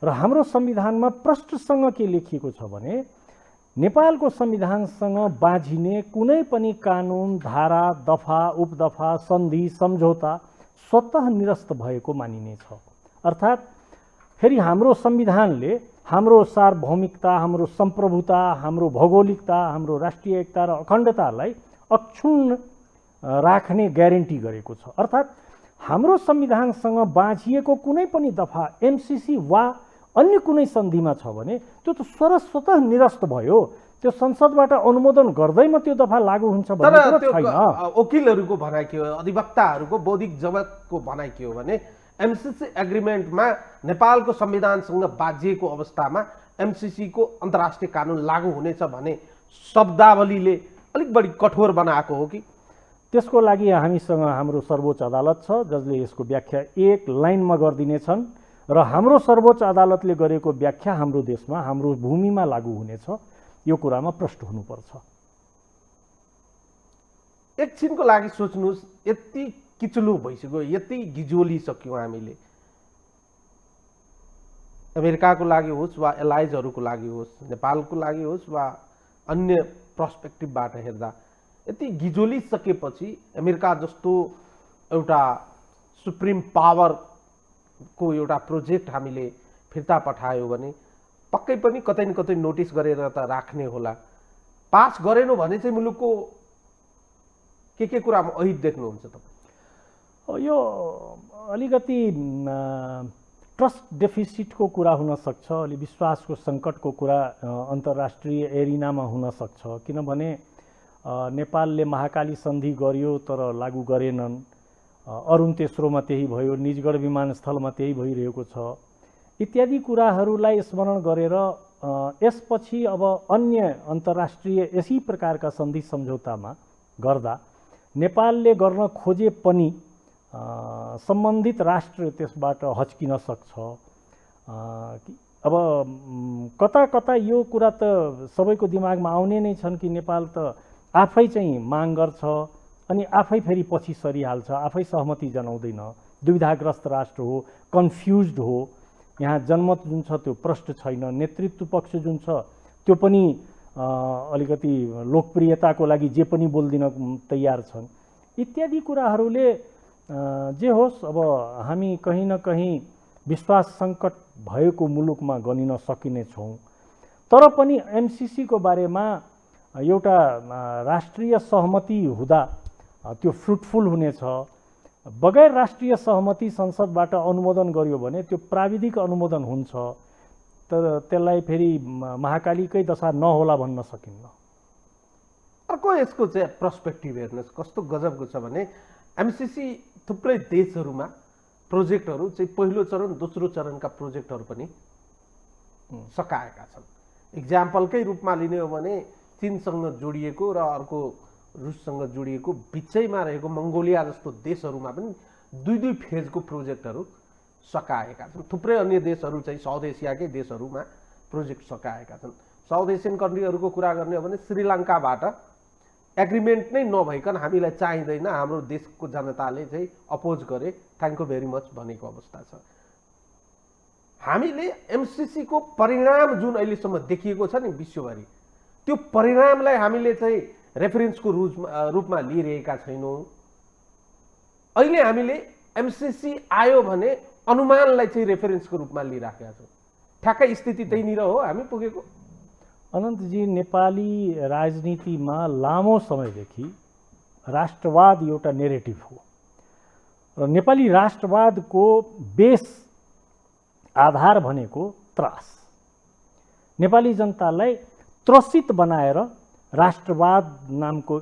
B: र हाम्रो संविधानमा प्रष्टसँग के लेखिएको छ भने नेपालको संविधानसँग बाँझिने कुनै पनि कानुन, धारा, दफा, उपदफा, सन्धि, सम्झौता स्वतः निरस्त भएको मानिनेछ। अर्थात् फेरि हाम्रो संविधानले हाम्रो सार्वभौमिकता, हाम्रो सम्प्रभुता, हाम्रो भौगोलिकता, हाम्रो राष्ट्रिय एकता र अखण्डतालाई अक्षुण्ण राख्ने ग्यारेन्टी गरेको छ। अर्थात् हाम्रो संविधानसँग बाँझिएको कुनै पनि दफा MCC वा अन्य कुनै सन्धिमा छ भने त्यो त स्वतः निरस्त भयो। त्यो संसदबाट अनुमोदन गर्दैमा त्यो दफा लागू हुन्छ भन्ने कुरा छैन।
A: वकिलहरूको भनाइ के हो, अधिवक्ताहरूको, बौद्धिक जगतको भनाइ के हो भने MCC एग्रिमेन्टमा नेपालको संविधानसँग बाँझिएको अवस्थामा MCC को अन्तर्राष्ट्रिय कानुन लागू हुनेछ भने शब्दावलीले अलिक बढी कठोर बनाएको हो कि?
B: त्यसको लागि हामीसँग हाम्रो सर्वोच्च अदालत छ जसले यसको व्याख्या एक लाइनमा गरिदिनेछन् र हाम्रो सर्वोच्च अदालतले गरेको व्याख्या हाम्रो देशमा, हाम्रो भूमिमा लागू हुनेछ। यो कुरामा प्रष्ट हुनुपर्छ।
A: एकछिनको लागि सोच्नुहोस्, यति किचुलो भइसक्यो, यति गिजोलिसक्यौँ हामीले। अमेरिकाको लागि होस् वा एलाइजहरूको लागि होस्, नेपालको लागि होस् वा अन्य पर्सपेक्टिभबाट हेर्दा यति गिजोलिसकेपछि अमेरिका जस्तो एउटा सुप्रिम पावरको एउटा प्रोजेक्ट हामीले फिर्ता पठायो भने पक्कै पनि कतै न कतै नोटिस गरेर त राख्ने होला। पास गरेनौ भने चाहिँ मुलुकको के कुरामा अहित देख्नुहुन्छ तपाईँ?
B: यो अलिकति ट्रस्ट डेफिसिटको कुरा हुन सक्छ, अलि विश्वासको सङ्कटको कुरा अन्तर्राष्ट्रिय एरिनामा हुन सक्छ। किनभने नेपालले महाकाली सन्धि गर्यो तर लागू गरेनन्, अरुण तेस्रोमा त्यही भयो, निजगढ विमानस्थलमा त्यही भइरहेको छ इत्यादि कुराहरूलाई स्मरण गरेर यसपछि अब अन्य अन्तर्राष्ट्रिय यसै प्रकारका सन्धि सम्झौतामा गर्दा नेपालले गर्न खोजे पनि सम्बन्धित राष्ट्र त्यसबाट हच्किन सक्छ। अब कता कता यो कुरा त सबैको दिमागमा आउने नै छन् कि नेपाल त आफै चाहिँ माग गर्छ अनि आफै फेरि पछि सरिहाल्छ, आफै सहमति जनाउँदैन, दुविधाग्रस्त राष्ट्र हो, कन्फ्युज्ड हो, यहाँ जनमत जुन छ त्यो प्रष्ट छैन, नेतृत्व पक्ष जुन छ त्यो पनि अलिकति लोकप्रियताको लागि जे पनि बोल्दिन तयार छन् इत्यादि कुराहरूले जे होस् अब हामी कहीँ न कहीँ विश्वास सङ्कट भएको मुलुकमा गनिन सकिने छौँ। तर पनि एमसिसीको बारेमा एउटा राष्ट्रिय सहमति हुँदा त्यो फ्रुटफुल हुनेछ। बगैर राष्ट्रिय सहमति संसदबाट अनुमोदन गर्यो भने त्यो प्राविधिक अनुमोदन हुन्छ, तर त्यसलाई फेरि महाकालीकै दशा नहोला भन्न सकिन्न।
A: अर्को यसको चाहिँ पर्सपेक्टिभ हेर्नुहोस् कस्तो गजबको छ भने एमसिसी थुप्रै देशहरूमा प्रोजेक्टहरू चाहिँ पहिलो चरण दोस्रो चरणका प्रोजेक्टहरू पनि सकाएका छन्। इक्जाम्पलकै रूपमा लिने हो भने चीनसँग जोडिएको र अर्को रुससँग जोडिएको बिचैमा रहेको मङ्गोलिया जस्तो देशहरूमा पनि दुई फेजको प्रोजेक्टहरू सकाएका छन्। थुप्रै अन्य देशहरू चाहिँ साउथ एसियाकै देशहरूमा प्रोजेक्ट सकाएका छन्। साउथ एसियन कन्ट्रीहरूको कुरा गर्ने हो भने श्रीलङ्काबाट एग्रिमेन्ट नै नभइकन हामीलाई चाहिँदैन, हाम्रो देशको जनताले चाहिँ अपोज गरे, थ्याङ्क यू भेरी मच भनेको अवस्था छ। हामीले एमसिसीको परिणाम जुन अहिलेसम्म देखिएको छ नि विश्वभरि, त्यो परिणामलाई हामीले चाहिँ रेफरेन्सको रूपमा लिइरहेका छैनौँ। अहिले हामीले एमसिसी आयो भने अनुमानलाई चाहिँ रेफरेन्सको रूपमा लिइराखेका छौँ। ठ्याक्कै स्थिति त्यहीँनिर हो हामी पुगेको।
B: अनन्तजी, नेपाली राजनीतिमा लामो समयदेखि राष्ट्रवाद एउटा नेरेटिभ हो र नेपाली राष्ट्रवादको बेस आधार भनेको त्रास। नेपाली जनतालाई त्रसित बनाएर राष्ट्रवाद नामको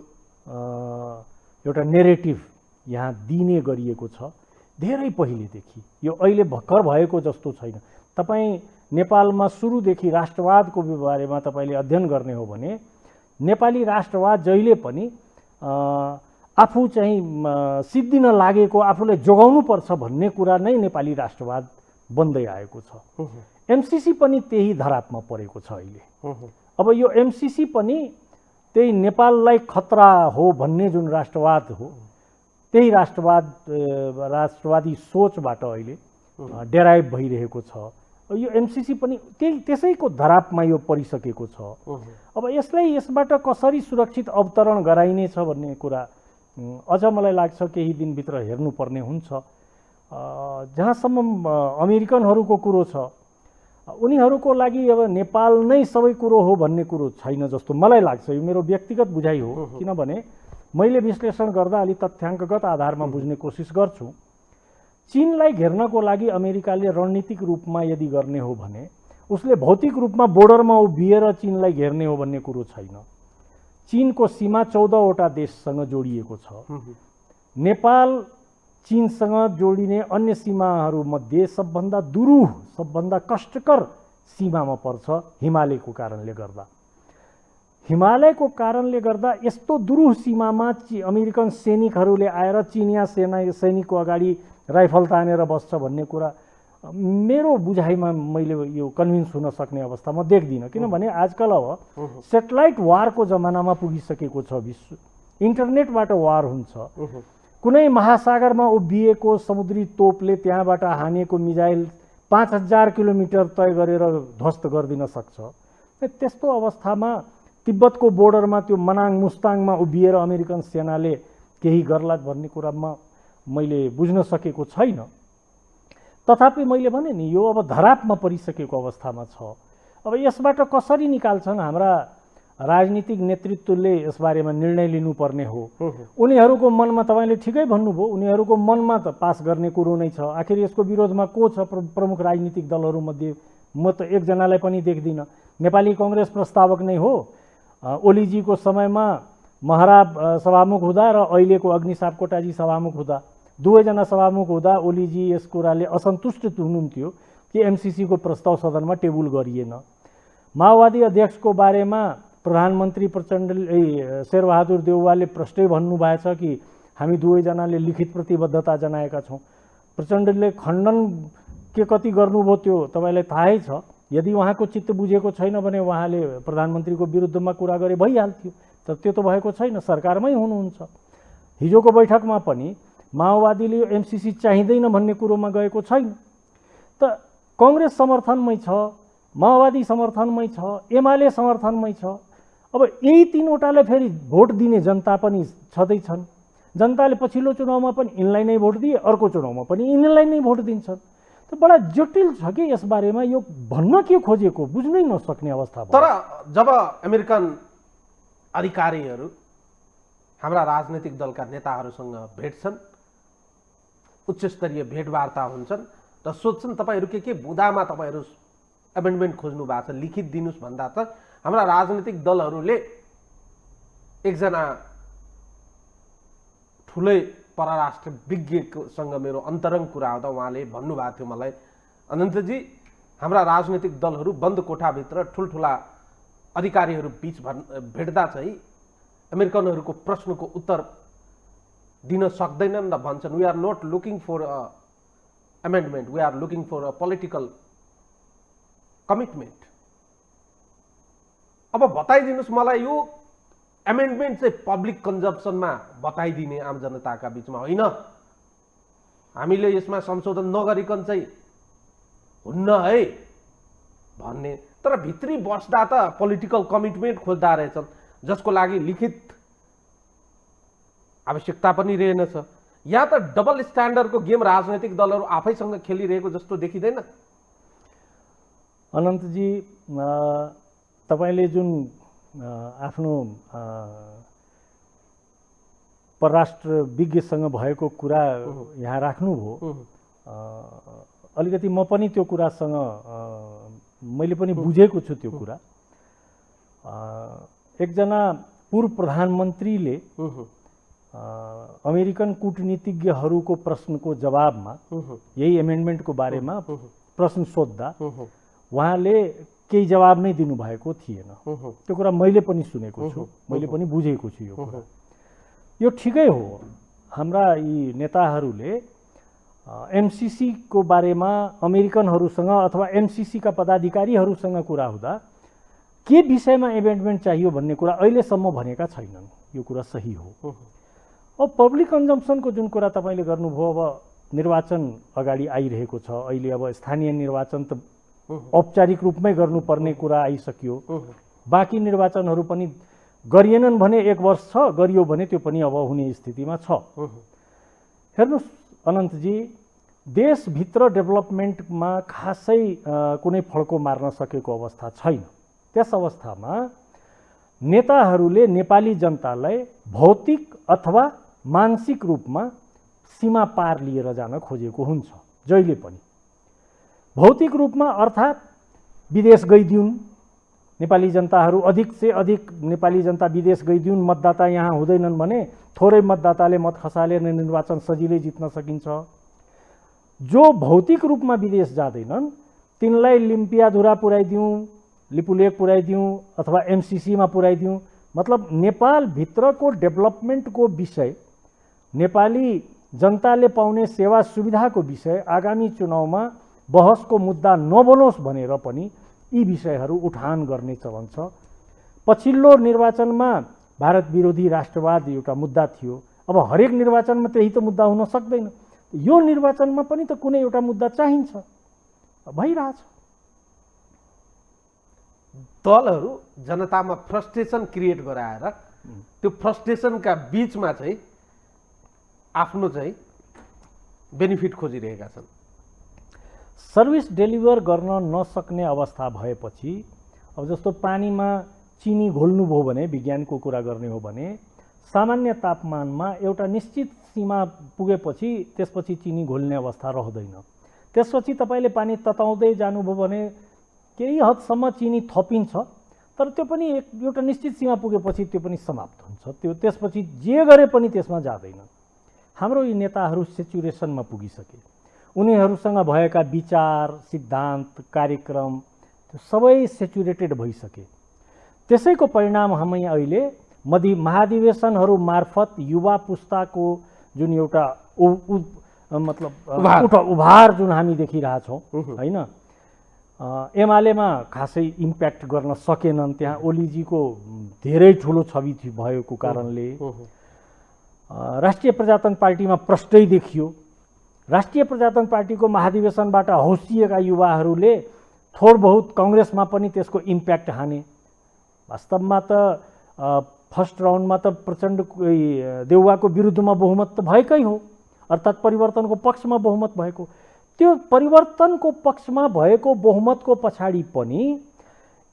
B: एउटा नेरेटिभ यहाँ दिने गरिएको छ धेरै पहिलेदेखि। यो अहिले भर्खर भएको जस्तो छैन। तपाईँ नेपालमा सुरुदेखि राष्ट्रवादको बारेमा तपाईँले अध्ययन गर्ने हो भने नेपाली राष्ट्रवाद जहिले पनि आफू चाहिँ सिद्धिन लागेको, आफूलाई जोगाउनुपर्छ भन्ने कुरा नै नेपाली राष्ट्रवाद बन्दै आएको छ। एमसिसी पनि त्यही धरापमा परेको छ अहिले। अब यो एमसिसी पनि त्यही नेपाललाई खतरा हो भन्ने जुन राष्ट्रवाद हो त्यही राष्ट्रवादी सोचबाट अहिले डेराइभ भइरहेको छ। यो एमसिसी पनि त्यसैको धरापमा यो परिसकेको छ। अब यसबाट कसरी सुरक्षित अवतरण गराइनेछ भन्ने कुरा अझ मलाई लाग्छ केही दिनभित्र हेर्नुपर्ने हुन्छ। जहाँसम्म अमेरिकनहरूको कुरो छ, उनीहरूको लागि अब नेपाल नै सबै कुरो हो भन्ने कुरो छैन जस्तो मलाई लाग्छ। यो मेरो व्यक्तिगत बुझाइ हो, किनभने मैले विश्लेषण गर्दा अलि तथ्याङ्कगत आधारमा बुझ्ने कोसिस गर्छु। चीनलाई घेर्नको लागि अमेरिकाले रणनीतिक रूपमा यदि गर्ने हो भने उसले भौतिक रूपमा बोर्डरमा उभिएर चीनलाई घेर्ने हो भन्ने कुरो छैन। चीनको सीमा 14वटा देशसँग जोडिएको छ। नेपाल चीनसँग जोडिने अन्य सीमाहरूमध्ये सबभन्दा दुरूह, सबभन्दा कष्टकर सीमामा पर्छ हिमालयको कारणले गर्दा। हिमालयको कारणले गर्दा यस्तो दुरूह सीमामा अमेरिकन सैनिकहरूले आएर चिनिया सैनिकको अगाडि राइफल तानेर बस्छ भन्ने कुरा मेरो बुझाइमा मैले यो कन्भिन्स हुन सक्ने अवस्थामा देख्दिनँ। किनभने आजकल अब सेटेलाइट वारको जमानामा पुगिसकेको छ विश्व। इन्टरनेटबाट वार हुन्छ। कुनै महासागरमा उभिएको समुद्री तोपले त्यहाँबाट हानेको मिजाइल 5000 किलोमिटर तय गरेर ध्वस्त गरिदिन सक्छ। त्यस्तो अवस्थामा तिब्बतको बोर्डरमा त्यो मनाङ मुस्ताङमा उभिएर अमेरिकन सेनाले केही गर्ला भन्ने कुरामा मैले बुझ्न सकेको छैन। तथापि मैले भने नि यो अब धरापमा परिसकेको अवस्थामा छ। अब यसबाट कसरी निकाल्छन् हाम्रा राजनीतिक नेतृत्वले यसबारेमा निर्णय लिनुपर्ने हो। उनीहरूको मनमा तपाईँले ठिकै भन्नुभयो, उनीहरूको मनमा त पास गर्ने कुरो नै छ। आखिर यसको विरोधमा को छ प्रमुख राजनीतिक दलहरूमध्ये? म त एकजनालाई पनि देख्दिनँ। नेपाली कङ्ग्रेस प्रस्तावक नै हो। ओलीजीको समयमा महरा सभामुख हुँदा र अहिलेको अग्नि सापकोटाजी सभामुख हुँदा, दुवैजना सभामुख हुँदा ओलीजी यस कुराले असन्तुष्ट हुनुहुन्थ्यो कि एमसिसीको प्रस्ताव सदनमा टेबुल गरिएन। माओवादी अध्यक्षको बारेमा प्रधानमन्त्री प्रचण्डले शेरबहादुर देउवाले प्रष्टै भन्नुभएछ कि हामी दुवैजनाले लिखित प्रतिबद्धता जनाएका छौँ। प्रचण्डले खण्डन के कति गर्नुभयो त्यो तपाईँलाई थाहै छ। यदि उहाँको चित्त बुझेको छैन भने उहाँले प्रधानमन्त्रीको विरुद्धमा कुरा गरे भइहाल्थ्यो, तर त्यो त भएको छैन, सरकारमै हुनुहुन्छ। हिजोको बैठकमा पनि माओवादीले यो एमसिसी चाहिँदैन भन्ने कुरोमा गएको छैन। त कङ्ग्रेस समर्थनमै छ, माओवादी समर्थनमै छ, एमाले समर्थनमै छ। अब यही तीनवटालाई फेरि भोट दिने जनता पनि छँदैछन्। जनताले पछिल्लो चुनावमा पनि यिनलाई नै भोट दिए, अर्को चुनावमा पनि यिनलाई नै भोट दिन्छन्। त बडा जटिल छ कि यसबारेमा यो भन्न के खोजेको बुझ्नै नसक्ने अवस्था भयो।
A: तर जब अमेरिकन अधिकारीहरू हाम्रा राजनीतिक दलका नेताहरूसँग भेट्छन्, उच्च स्तरीय भेटवार्ता हुन्छन् र सोध्छन् तपाईँहरू के बुँदामा तपाईँहरू एमेन्डमेन्ट खोज्नु भएको छ लिखित दिनुहोस् भन्दा त हाम्रा राजनीतिक दलहरूले एकजना ठुलै परराष्ट्र विज्ञसँग मेरो अन्तरङ्ग कुरा हुँदा उहाँले भन्नुभएको थियो मलाई, अनन्तजी हाम्रा राजनीतिक दलहरू बन्द कोठाभित्र ठुल्ठुला अधिकारीहरू बीच भेट्दा चाहिँ अमेरिकनहरूको प्रश्नको उत्तर दिन सक्दैनन् र भन्छन् we are not looking for a amendment, we are looking for a political commitment. अब बताइदिनुहोस् मलाई यो एमेन्डमेन्ट चाहिँ पब्लिक कन्जम्पसनमा बताइदिने आम जनताका बिचमा होइन, हामीले यसमा संशोधन नगरिकन चाहिँ हुन्न है भन्ने। तर भित्री बस्दा त पोलिटिकल कमिटमेन्ट खोज्दा रहेछन् जसको लागि लिखित आवश्यकता पनि रहेनछ। यहाँ त डबल स्ट्यान्डर्डको गेम राजनैतिक दलहरू आफैसँग खेलिरहेको जस्तो देखिँदैन?
B: अनन्तजी, तपाईँले जुन आफ्नो परराष्ट्र विज्ञसँग भएको कुरा यहाँ राख्नुभयो, अलिकति म पनि त्यो कुरासँग मैले पनि बुझेको छु। त्यो कुरा एकजना पूर्व प्रधानमन्त्रीले अमेरिकन कूटनीतिज्ञहरूको प्रश्नको जवाबमा यही एमेन्डमेन्टको बारेमा प्रश्न सोद्धा उहाँले केही जवाब नै दिनुभएको थिएन। त्यो कुरा मैले पनि सुनेको छु, मैले पनि बुझेको छु। यो कुरा यो ठिकै हो। हाम्रा यी नेताहरूले एमसिसीको बारेमा अमेरिकनहरूसँग अथवा एमसिसीका पदाधिकारीहरूसँग कुरा हुँदा के विषयमा एमेन्डमेन्ट चाहियो भन्ने कुरा अहिलेसम्म भनेका छैनन्। यो कुरा सही हो। अब पब्लिक कन्जम्पसनको जुन कुरा तपाईँले गर्नुभयो, अब निर्वाचन अगाडि आइरहेको छ। अहिले अब स्थानीय निर्वाचन त औपचारिक रूपमै गर्नुपर्ने कुरा आइसक्यो। बाँकी निर्वाचनहरू पनि गरिएनन् भने 1 वर्ष छ, गरियो भने त्यो पनि अब हुने स्थितिमा छ। हेर्नुहोस् अनन्तजी, देशभित्र डेभलपमेन्टमा खासै कुनै फड्को मार्न सकेको अवस्था छैन। त्यस अवस्थामा नेताहरूले नेपाली जनतालाई भौतिक अथवा मानसिक रूपमा सीमा पार लिएर जान खोजेको हुन्छ जहिले पनि। भौतिक रूपमा अर्थात् विदेश गइदिउन् नेपाली जनताहरू, अधिक से अधिक नेपाली जनता विदेश गइदिउन्, मतदाता यहाँ हुँदैनन् भने थोरै मतदाताले मत खसालेर निर्वाचन सजिलै जित्न सकिन्छ। जो भौतिक रूपमा विदेश जाँदैनन् तिनलाई लिम्पियाधुरा पुर्याइदिउँ, लिपुलेक पुर्याइदिउँ अथवा एमसिसीमा पुर्याइदिउँ। मतलब नेपालभित्रको डेभलपमेन्टको विषय, नेपाली जनताले पाउने सेवा सुविधाको विषय आगामी चुनावमा बहसको मुद्दा नबनोस् भनेर पनि यी विषयहरू उठान गर्ने चलन छ। पछिल्लो निर्वाचनमा भारत विरोधी राष्ट्रवाद एउटा मुद्दा थियो। अब हरेक निर्वाचनमा त्यही त मुद्दा हुन सक्दैन। यो निर्वाचनमा पनि त कुनै एउटा मुद्दा चाहिन्छ, भइरहेछ।
A: दलहरू जनतामा फ्रस्ट्रेसन क्रिएट गराएर त्यो फ्रस्ट्रेसनका बीचमा चाहिँ आफ्नो चाहिँ बेनिफिट खोजिरहेका छन्।
B: सर्भिस डेलिभर गर्न नसक्ने अवस्था भएपछि अब जस्तो पानीमा चिनी घोल्नुभयो भने, विज्ञानको कुरा गर्ने हो भने, सामान्य तापमानमा एउटा निश्चित सीमा पुगेपछि त्यसपछि चिनी घोल्ने अवस्था रहँदैन। त्यसपछि तपाईँले पानी तताउँदै जानुभयो भने केही हदसम्म चिनी थपिन्छ, तर त्यो पनि एउटा निश्चित सीमा पुगेपछि त्यो पनि समाप्त हुन्छ। त्यो त्यसपछि जे गरे पनि त्यसमा जाँदैन। हाम्रो यी नेताहरू सेचुरेसनमा पुगिसके, उनीहरूसँग भएका विचार, सिद्धान्त, कार्यक्रम त्यो सबै सेचुरेटेड भइसके। त्यसैको परिणाम हामी अहिले महाधिवेशनहरू मार्फत युवा पुस्ताको जुन एउटा मतलब उभार जुन हामी देखिरहेछौँ होइन, एमालेमा खासै इम्प्याक्ट गर्न सकेनन्। त्यहाँ ओलीजीको धेरै ठुलो छवि भएको कारणले राष्ट्रिय प्रजातन्त्र पार्टीमा प्रष्टै देखियो। राष्ट्रिय प्रजातन्त्र पार्टीको महाधिवेशनबाट हौसिएका युवाहरूले थोर बहुत काङ्ग्रेसमा पनि त्यसको इम्प्याक्ट हाने। वास्तवमा त फर्स्ट राउन्डमा त प्रचण्ड देउवाको विरुद्धमा बहुमत त भएकै हो, अर्थात् परिवर्तनको पक्षमा बहुमत भएको। त्यो परिवर्तनको पक्षमा भएको बहुमतको पछाडि पनि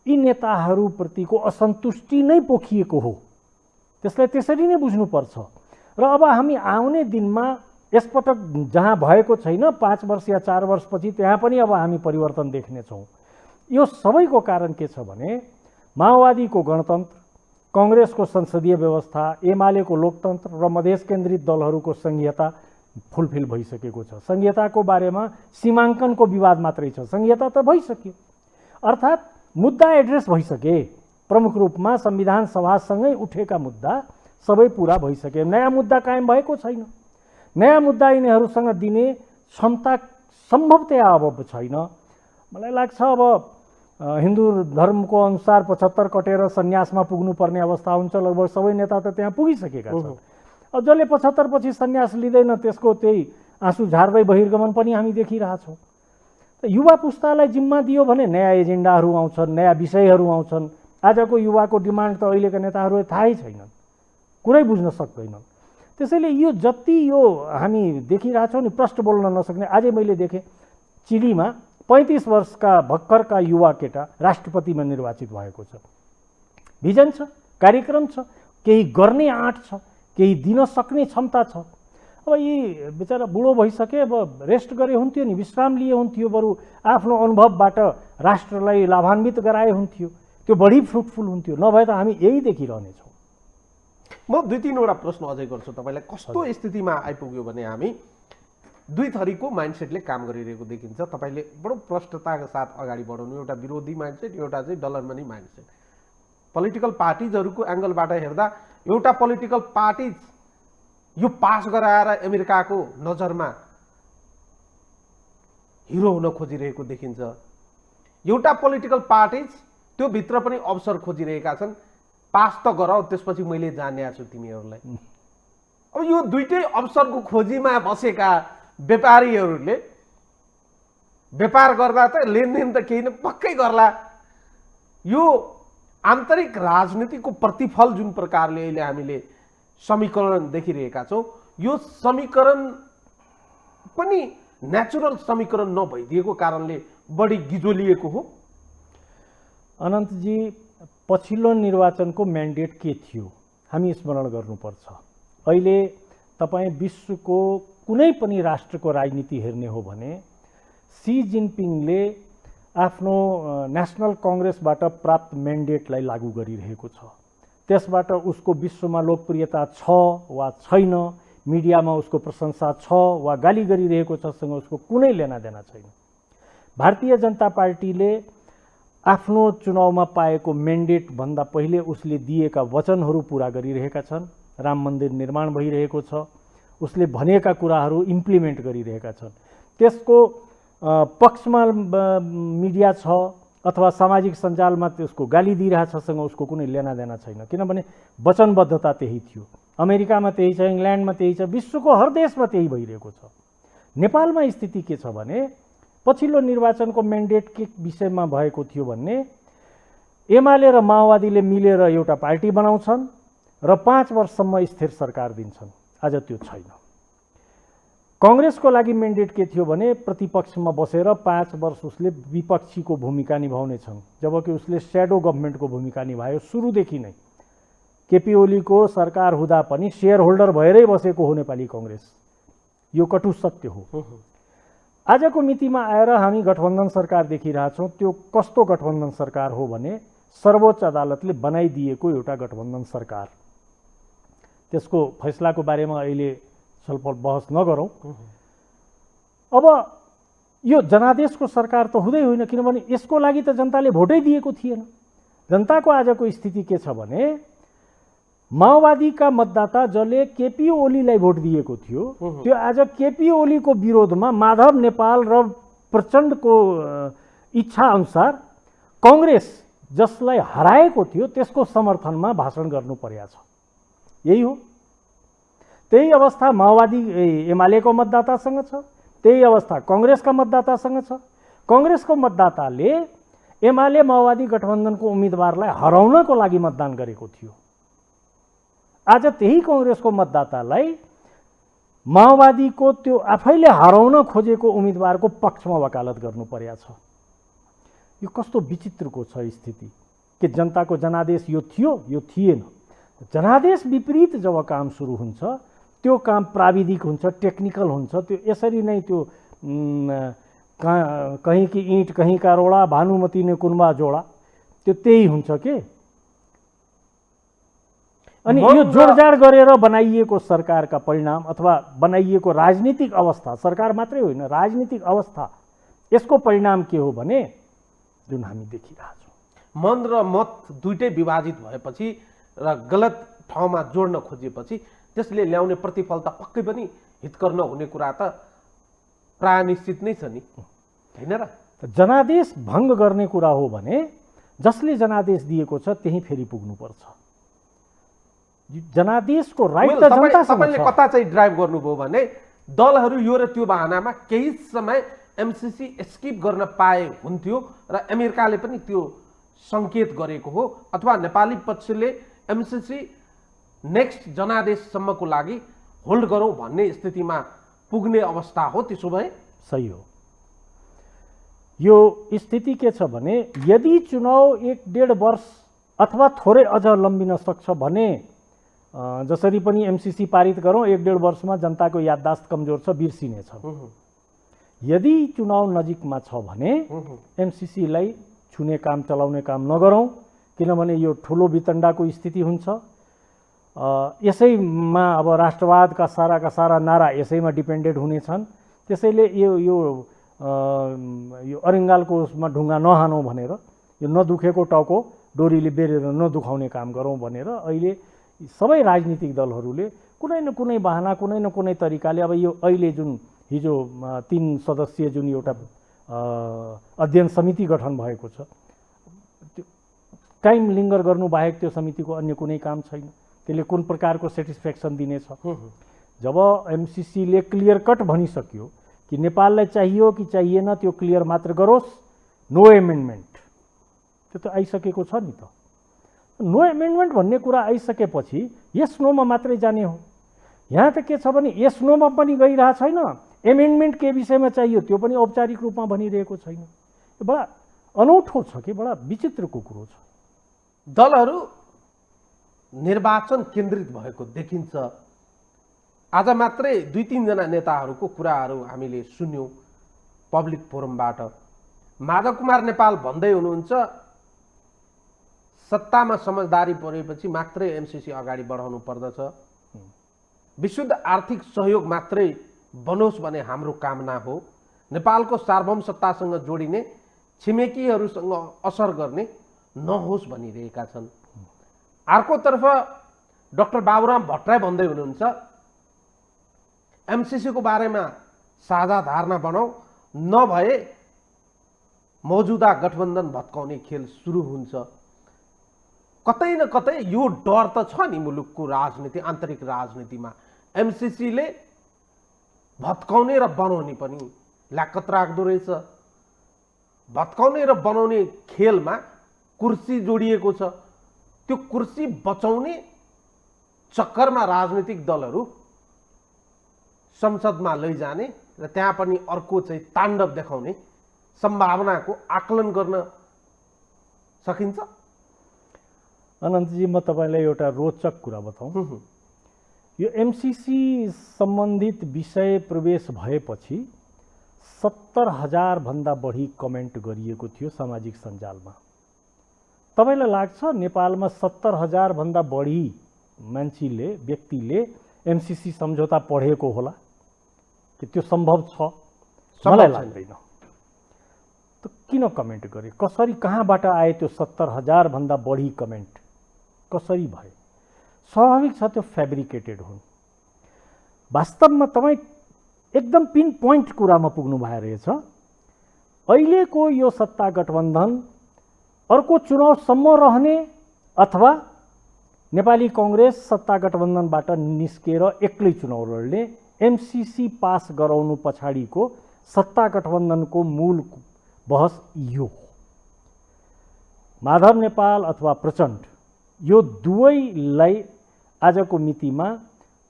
B: यी नेताहरूप्रतिको असन्तुष्टि नै पोखिएको हो। त्यसलाई त्यसरी नै बुझ्नुपर्छ। र अब हामी आउने दिनमा यसपटक जहाँ भएको छैन 5 वर्ष या 4 वर्षपछि त्यहाँ पनि अब हामी परिवर्तन देख्नेछौँ। यो सबैको कारण के छ भने माओवादीको गणतन्त्र, काङ्ग्रेसको संसदीय व्यवस्था, एमालेको लोकतन्त्र र मधेस केन्द्रित दलहरूको संघीयता फुलफिल भइसकेको छ। संघीयताको बारेमा सीमाङ्कनको विवाद मात्रै छ, संघीयता त भइसक्यो। अर्थात् मुद्दा एड्रेस भइसके, प्रमुख रूपमा संविधान सभासँगै उठेका मुद्दा सबै पुरा भइसके। नयाँ मुद्दा कायम भएको छैन। नयाँ मुद्दा यिनीहरूसँग दिने क्षमता सम्भवतया अब छैन। मलाई लाग्छ अब हिन्दू धर्मको अनुसार 75 कटेर सन्यासमा पुग्नुपर्ने अवस्था हुन्छ। लगभग सबै नेता त त्यहाँ पुगिसकेका छन्। अब जसले 75 पछि सन्यास लिँदैन त्यसको त्यही आँसु झार्दै बहिर्गमन पनि हामी देखिरहेछौँ। युवा पुस्तालाई जिम्मा दियो भने नयाँ एजेन्डाहरू आउँछन्, नयाँ विषयहरू आउँछन्। आजको युवाको डिमान्ड त अहिलेका नेताहरूलाई थाहै छैनन्, कुरै बुझ्न सक्दैनन्। त्यसैले यो जति यो हामी देखिरहेछौँ नि प्रष्ट बोल्न नसक्ने। अझै मैले देखेँ चिलीमा 35 वर्षका भर्खरका युवा केटा राष्ट्रपतिमा निर्वाचित भएको छ। भिजन छ, कार्यक्रम छ, केही गर्ने आँट छ, केही दिन सक्ने क्षमता छ। अब यी बेचारा बुढो भइसके, अब रेस्ट गरे हुन्थ्यो नि, विश्राम लिए हुन्थ्यो, बरु आफ्नो अनुभवबाट राष्ट्रलाई लाभान्वित गराए हुन्थ्यो, त्यो बढी फ्रुटफुल हुन्थ्यो। नभए त हामी यही देखिरहनेछौँ।
A: म 2-3वटा प्रश्न अझै गर्छु तपाईँलाई। कस्तो स्थितिमा आइपुग्यो भने हामी दुई थरीको माइन्डसेटले काम गरिरहेको देखिन्छ। तपाईँले बडो प्रष्टताका साथ अगाडि बढाउनु, एउटा विरोधी माइन्डसेट, एउटा चाहिँ डलरमनी माइन्डसेट। पोलिटिकल पार्टिजहरूको एङ्गलबाट हेर्दा एउटा पोलिटिकल पार्टिज यो पास गराएर अमेरिकाको नजरमा हिरो हुन खोजिरहेको देखिन्छ। एउटा पोलिटिकल पार्टिज त्यो भित्र पनि अवसर खोजिरहेका छन्, पास त गराऊ त्यसपछि मैले जाने छु तिमीहरूलाई। अब यो दुईटै अवसरको खोजीमा बसेका व्यापारीहरूले व्यापार गर्दा त लेनदेन त केही न पक्कै गर्ला। यो आन्तरिक राजनीतिको प्रतिफल जुन प्रकारले अहिले हामीले समीकरण देखिरहेका छौँ, यो समीकरण पनि नेचुरल समीकरण नभइदिएको कारणले बढी गिजोलिएको हो।
B: अनन्तजी, पछिल्लो निर्वाचनको म्यान्डेट के थियो हामी स्मरण गर्नुपर्छ। अहिले तपाईँ विश्वको कुनै पनि राष्ट्रको राजनीति हेर्ने हो भने सी जिनपिङले आफ्नो नेसनल काङ्ग्रेसबाट प्राप्त म्यान्डेटलाई लागू गरिरहेको छ। त्यसबाट उसको विश्वमा लोकप्रियता छ वा छैन, मिडियामा उसको प्रशंसा छ वा गाली गरिरहेको छसँग उसको कुनै लेनादेना छैन। भारतीय जनता पार्टीले आफ्नो चुनावमा पाएको म्यान्डेट भन्दा पहिले उसले दिएका वचनहरू पुरा गरिरहेका छन्। राम मन्दिर निर्माण भइरहेको छ, उसले भनेका कुराहरू इम्प्लिमेन्ट गरिरहेका छन्। त्यसको पक्षमा मिडिया छ अथवा सामाजिक सञ्जालमा त्यसको गाली दिइरहेछसँग उसको कुनै लेनादेना छैन, किनभने वचनबद्धता त्यही थियो। अमेरिकामा त्यही छ, इङ्ल्यान्डमा त्यही छ, विश्वको हर देशमा त्यही भइरहेको छ। नेपालमा स्थिति के छ भने पछिल्लो निर्वाचनको म्यान्डेट के विषयमा भएको थियो भन्ने एमाले र माओवादीले मिलेर एउटा पार्टी बनाउँछन् र 5 वर्षसम्म स्थिर सरकार दिन्छन्। आज त्यो छैन। कांग्रेसको लागि म्यान्डेट के थियो भने प्रतिपक्षमा बसेर 5 वर्ष उसले विपक्षीको भूमिका निभाउनेछन्, जबकि उसले स्याडो गभर्नमेन्टको भूमिका निभायो सुरुदेखि नै। केपी ओलीको सरकार हुँदा पनि शेयर होल्डर भएरै बसेको हो नेपाली कांग्रेस। यो कटु सत्य हो। आजको मितिमा आएर हामी गठबन्धन सरकार देखिरहेछौँ। त्यो कस्तो गठबन्धन सरकार हो भने सर्वोच्च अदालतले बनाइदिएको एउटा गठबन्धन सरकार। त्यसको फैसलाको बारेमा अहिले छलफल बहस नगरौँ। अब यो जनादेशको सरकार त हुँदै होइन, किनभने यसको लागि त जनताले भोटै दिएको थिएन। जनताको आजको स्थिति के छ भने माओवादीका मतदाता जसले केपी ओलीलाई भोट दिएको थियो त्यो आज केपी ओलीको विरोधमा माधव नेपाल र प्रचण्डको इच्छा अनुसार कांग्रेस जसलाई हराएको थियो त्यसको समर्थनमा भाषण गर्नु पर्या छ। यही हो। त्यही अवस्था माओवादी एमालेको मतदातासँग छ, त्यही अवस्था कांग्रेसका मतदातासँग छ। कांग्रेसको मतदाताले एमाले माओवादी गठबन्धनको उम्मेदवारलाई हराउनको लागि मतदान गरेको थियो। आज त्यही कांग्रेसको मतदातालाई माओवादीको त्यो आफैले हराउन खोजेको उम्मेदवारको पक्षमा वकालत गर्नु पर्या छ। यो कस्तो विचित्रको छ स्थिति कि जनताको जनादेश यो थियो, यो थिएन। जनादेश विपरीत जब काम सुरु हुन्छ त्यो काम प्राविधिक हुन्छ, टेक्निकल हुन्छ। त्यो यसरी नै त्यो कहीं की ईंट कहीं का रोड़ा, भानुमती ने कुनबा जोड़ा, त्यो त्यही हुन्छ के। अनि यो जोडजाड गरेर बनाइएको सरकारका परिणाम अथवा बनाइएको राजनीतिक अवस्था, सरकार मात्रै होइन राजनीतिक अवस्था, यसको परिणाम के हो भने जुन हामी देखिरहेछौँ।
A: मन र मत दुइटै विभाजित भएपछि र गलत ठाउँमा जोड्न खोजेपछि त्यसले ल्याउने प्रतिफल त पक्कै पनि हितकर नहुने कुरा त प्राय निश्चित नै छ नि, हैन र?
B: जनादेश भङ्ग गर्ने कुरा हो भने जसले जनादेश दिएको छ त्यही फेरि पुग्नुपर्छ। जनादेशको राइट त जनतासँग छ।
A: तपाईले कता चाहिँ ड्राइभ गर्नुभयो भने दलहरू यो र त्यो बहानामा केही समय एमसीसी एस्केप गर्न पाए हुन्थ्यो र अमेरिकाले पनि त्यो संकेत गरेको हो, अथवा नेपाली पक्षले एमसीसी नेक्स्ट जनादेशसम्मको लागि होल्ड गरौँ भन्ने स्थितिमा पुग्ने अवस्था हो। त्यसो भए
B: सही हो। यो स्थिति के छ भने यदि चुनाव 1-1.5 वर्ष अथवा थोरै अझ लम्बिन सक्छ भने जसरी पनि एमसीसी पारित गरौँ 1-1.5 वर्षमा जनताको याददाश्त कमजोर छ, बिर्सिनेछ। यदि चुनाव नजिकमा छ भने एमसीसीलाई छुने काम चलाउने काम नगरौँ, किनभने यो ठुलो वितण्डाको स्थिति हुन्छ। यसैमा अब राष्ट्रवादका सारा नारा यसैमा डिपेन्डेन्ट हुनेछन्। त्यसैले यो अरिङ्गालको उसमा ढुङ्गा नहानौँ भनेर, यो नदुखेको टाउको डोरीले बेरेर नदुखाउने काम गरौँ भनेर अहिले सबै राजनीतिक दलहरूले कुनै न कुनै बहाना, कुनै न कुनै तरिकाले, अब यो अहिले जुन हिजो 3 सदस्यीय जुन एउटा अध्ययन समिति गठन भएको छ, त्यो टाइम लिङ्गर गर्नु बाहेक त्यो समितिको अन्य कुनै काम छैन। त्यसले कुन प्रकारको सेटिस्फ्याक्सन दिनेछ? जब एमसीसीले क्लियर कट भनिसक्यो कि नेपाललाई चाहियो कि चाहिएन त्यो क्लियर मात्र गरोस्, नो एमेन्डमेन्ट, त्यो त आइसकेको छ नि त। नो एमेन्डमेन्ट भन्ने कुरा आइसकेपछि यस नोमा मात्रै जाने हो। यहाँ त के छ भने यस नोमा पनि गइरहेको छैन, एमेन्डमेन्ट के विषयमा चाहियो त्यो पनि औपचारिक रूपमा भनिरहेको छैन। यो बडा अनौठो छ कि बडा विचित्रको कुरो छ।
A: दलहरू निर्वाचन केन्द्रित भएको देखिन्छ। आज मात्रै 2-3 जना नेताहरूको कुराहरू हामीले सुन्यौँ पब्लिक फोरमबाट। माधव कुमार नेपाल भन्दै हुनुहुन्छ सत्तामा समझदारी परेपछि मात्रै एमसीसी अगाडि बढाउनु पर्दछ, विशुद्ध आर्थिक सहयोग मात्रै बनोस् भन्ने हाम्रो कामना हो, नेपालको सार्वभौम सत्तासँग जोडिने, छिमेकीहरूसँग असर गर्ने नहोस् भनिरहेका छन्। अर्कोतर्फ डाक्टर बाबुराम भट्टराई भन्दै हुनुहुन्छ एमसीसीको बारेमा साझा धारणा बनाऊ, नभए मौजुदा गठबन्धन भत्काउने खेल सुरु हुन्छ। कतै न कतै यो डर त छ नि मुलुकको राजनीति, आन्तरिक राजनीतिमा एमसीसीले भत्काउने र बनाउने पनि लाकत राख्दो रहेछ। भत्काउने र बनाउने खेलमा कुर्सी जोडिएको छ, त्यो कुर्सी बचाउने चक्करमा राजनीतिक दलहरू संसदमा लैजाने र त्यहाँ पनि अर्को चाहिँ ताण्डव देखाउने सम्भावनाको आकलन गर्न सकिन्छ।
B: अनन्तजी, म तपाईँलाई एउटा रोचक कुरा बताउँ। यो एमसीसी सम्बन्धित विषय प्रवेश भएपछि 70,000 भन्दा बढी कमेन्ट गरिएको थियो सामाजिक सञ्जालमा। तपाईँलाई लाग्छ नेपालमा 70,000 भन्दा बढी मान्छेले, व्यक्तिले एमसीसी सम्झौता पढेको होला कि त्यो सम्भव छ? मलाई लाग्दैन। त किन कमेन्ट गरे? कसरी, कहाँबाट आए त्यो 70,000 भन्दा बढी कमेन्ट? कसरी भए? स्वाभाविक छ त्यो फेब्रिकेटेड हुन्। वास्तवमा तपाईँ एकदम पिन पोइन्ट कुरामा पुग्नु भए रहेछ। अहिलेको यो सत्ता गठबन्धन अर्को चुनावसम्म रहने अथवा नेपाली कांग्रेस सत्ता गठबन्धनबाट निस्केर एक्लै चुनाव लड्ने, एमसीसी पास गराउनु पछाडिको सत्ता गठबन्धनको मूल बहस यो हो। माधव नेपाल अथवा प्रचण्ड यो दुवैलाई आजको मितिमा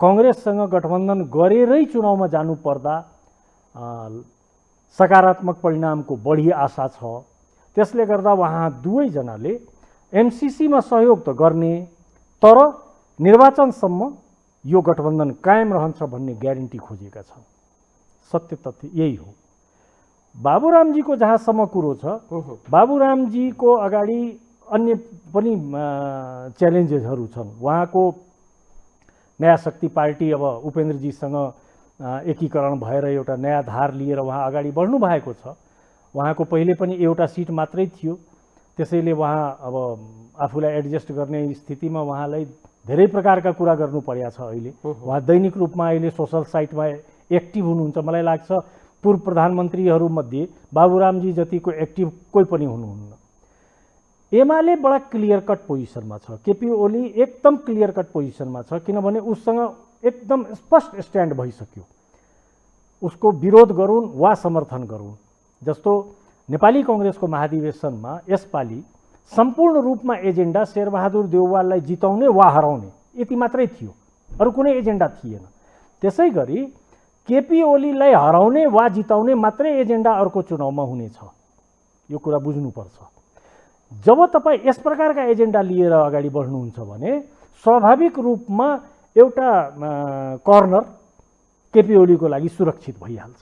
B: कांग्रेससँग गठबन्धन गरेरै चुनावमा जानु पर्दा सकारात्मक परिणामको बढी आशा छ। त्यसले गर्दा उहाँ दुवैजनाले एमसीसीमा सहयोग त गर्ने, तर निर्वाचनसम्म यो गठबन्धन कायम रहन्छ भन्ने ग्यारेन्टी खोजेका छन्। सत्य तथ्य यही हो। बाबुरामजीको जहाँसम्म कुरो छ, बाबुरामजीको अगाडि अन्य पनि च्यालेन्जेसहरू छन्। उहाँको नयाँ शक्ति पार्टी अब उपेन्द्रजीसँग एकीकरण भएर एउटा नयाँ धार लिएर उहाँ अगाडि बढ्नु भएको छ। उहाँको पहिले पनि एउटा सिट मात्रै थियो, त्यसैले उहाँ अब आफूलाई एडजस्ट गर्ने स्थितिमा उहाँलाई धेरै प्रकारका कुरा गर्नु परेको छ। अहिले उहाँ दैनिक रूपमा अहिले सोसल साइटमा एक्टिभ हुनुहुन्छ। मलाई लाग्छ पूर्व प्रधानमन्त्रीहरूमध्ये बाबुरामजी जतिको एक्टिभ कोही पनि हुनुहुन्न। एमाले बडा क्लियर कट पोजिसनमा छ, केपी ओली एकदम क्लियर कट पोजिसनमा छ, किनभने उससँग एकदम स्पष्ट स्ट्यान्ड भइसक्यो। उसको विरोध गरून् वा समर्थन गरून्। जस्तो नेपाली कांग्रेसको महाधिवेशनमा यसपालि सम्पूर्ण रूपमा एजेन्डा शेरबहादुर देउवाललाई जिताउने वा हराउने यति मात्रै थियो, अरू कुनै एजेन्डा थिएन। त्यसै गरी केपी ओलीलाई हराउने वा जिताउने मात्रै एजेन्डा अर्को चुनावमा हुनेछ। यो कुरा बुझ्नुपर्छ। जब तपाईँ यस प्रकारका एजेन्डा लिएर अगाडि बढ्नुहुन्छ भने स्वाभाविक रूपमा एउटा कर्नर केपी ओलीको लागि सुरक्षित भइहाल्छ,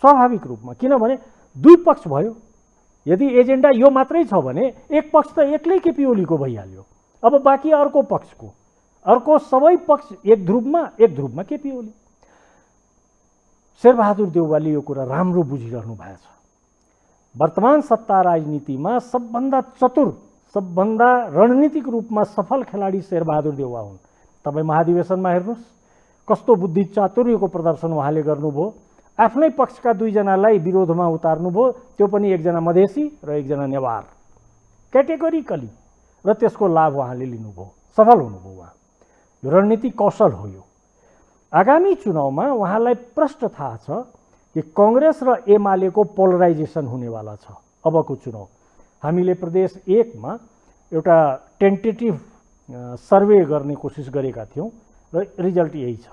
B: स्वाभाविक रूपमा। किनभने दुई पक्ष भयो। यदि एजेन्डा यो मात्रै छ भने एक पक्ष त एक्लै केपी ओलीको भइहाल्यो, अब बाँकी अर्को पक्षको, अर्को सबै पक्ष एक ध्रुवमा केपी ओली। शेरबहादुर देउवाले यो कुरा राम्रो बुझिरहनु भएको छ। वर्तमान सत्ता राजनीतिमा सबभन्दा चतुर, सबभन्दा रणनीतिक रूपमा सफल खेलाडी शेरबहादुर देउवा हुन्। तपाईँ महाधिवेशनमा हेर्नुहोस् कस्तो बुद्धि चातुर्यको प्रदर्शन उहाँले गर्नुभयो। आफ्नै पक्षका दुईजनालाई विरोधमा उतार्नुभयो, त्यो पनि एकजना मधेसी र एकजना नेवार, क्याटेगोरिकली, र त्यसको लाभ उहाँले लिनुभयो, सफल हुनुभयो उहाँ। यो रणनीतिक कौशल हो। यो आगामी चुनावमा उहाँलाई प्रष्ट थाहा छ कि कांग्रेस र एमालेको पोलराइजेसन हुनेवाला छ। अबको चुनाव हामीले प्रदेश 1 मा एउटा टेन्टेटिभ सर्वे गर्ने कोसिस गरेका थियौँ र रिजल्ट यही छ।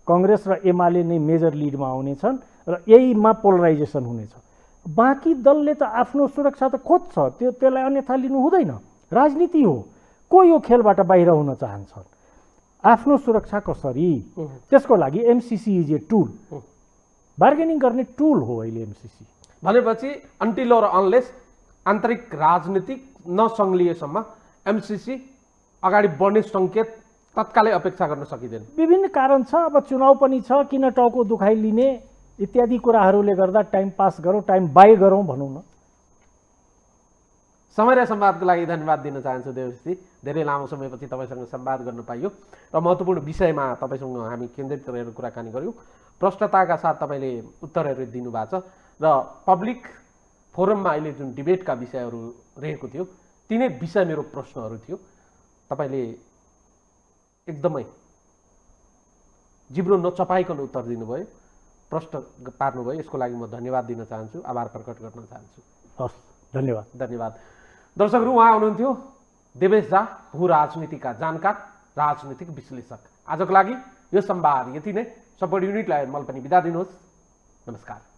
B: कांग्रेस र एमाले नै मेजर लिडमा आउनेछन् र यहीमा पोलराइजेसन हुनेछ। बाँकी दलले त आफ्नो सुरक्षा त खोज्छ, त्यसलाई अन्यथा लिनु हुँदैन। राजनीति हो, को यो खेलबाट बाहिर हुन चाहन्छन्। आफ्नो सुरक्षा कसरी, त्यसको लागि MCC is a tool, bargaining गर्ने टुल हो अहिले एमसीसी।
A: भनेपछि अन्टिल और अनलेस आन्तरिक राजनीतिक नसंलिएसम्म एमसीसी अगाडि बढ्ने सङ्केत तत्कालै अपेक्षा गर्न सकिँदैन।
B: विभिन्न कारण छ। अब चुनाव पनि छ, किन टाउको दुखाइ लिने इत्यादि कुराहरूले गर्दा टाइम पास गरौँ, टाइम बाई गरौँ भनौँ न।
A: समय र संवादको लागि धन्यवाद दिन चाहन्छु देवश्री। धेरै लामो समयपछि तपाईँसँग संवाद गर्न पाइयो र महत्त्वपूर्ण विषयमा तपाईँसँग हामी केन्द्रित रहेर कुराकानी गऱ्यौँ। प्रष्टताका साथ तपाईँले उत्तरहरू दिनुभएको छ र पब्लिक फोरममा अहिले जुन डिबेटका विषयहरू रहेको थियो तिनै विषय मेरो प्रश्नहरू थियो। तपाईँले एकदमै जिब्रो नचपाइकन उत्तर दिनुभयो, प्रश्न पार्नुभयो। यसको लागि म धन्यवाद दिन चाहन्छु, आभार प्रकट गर्न चाहन्छु।
B: हस्, धन्यवाद।
A: धन्यवाद। दर्शकहरू, उहाँ हुनुहुन्थ्यो देवेश झा, भू राजनीतिका जानकार, राजनीतिक विश्लेषक। आजको लागि यो संवाद यति नै। सपोर्ट युनिटलाई मैले पनि बिदा दिनुहोस्। नमस्कार।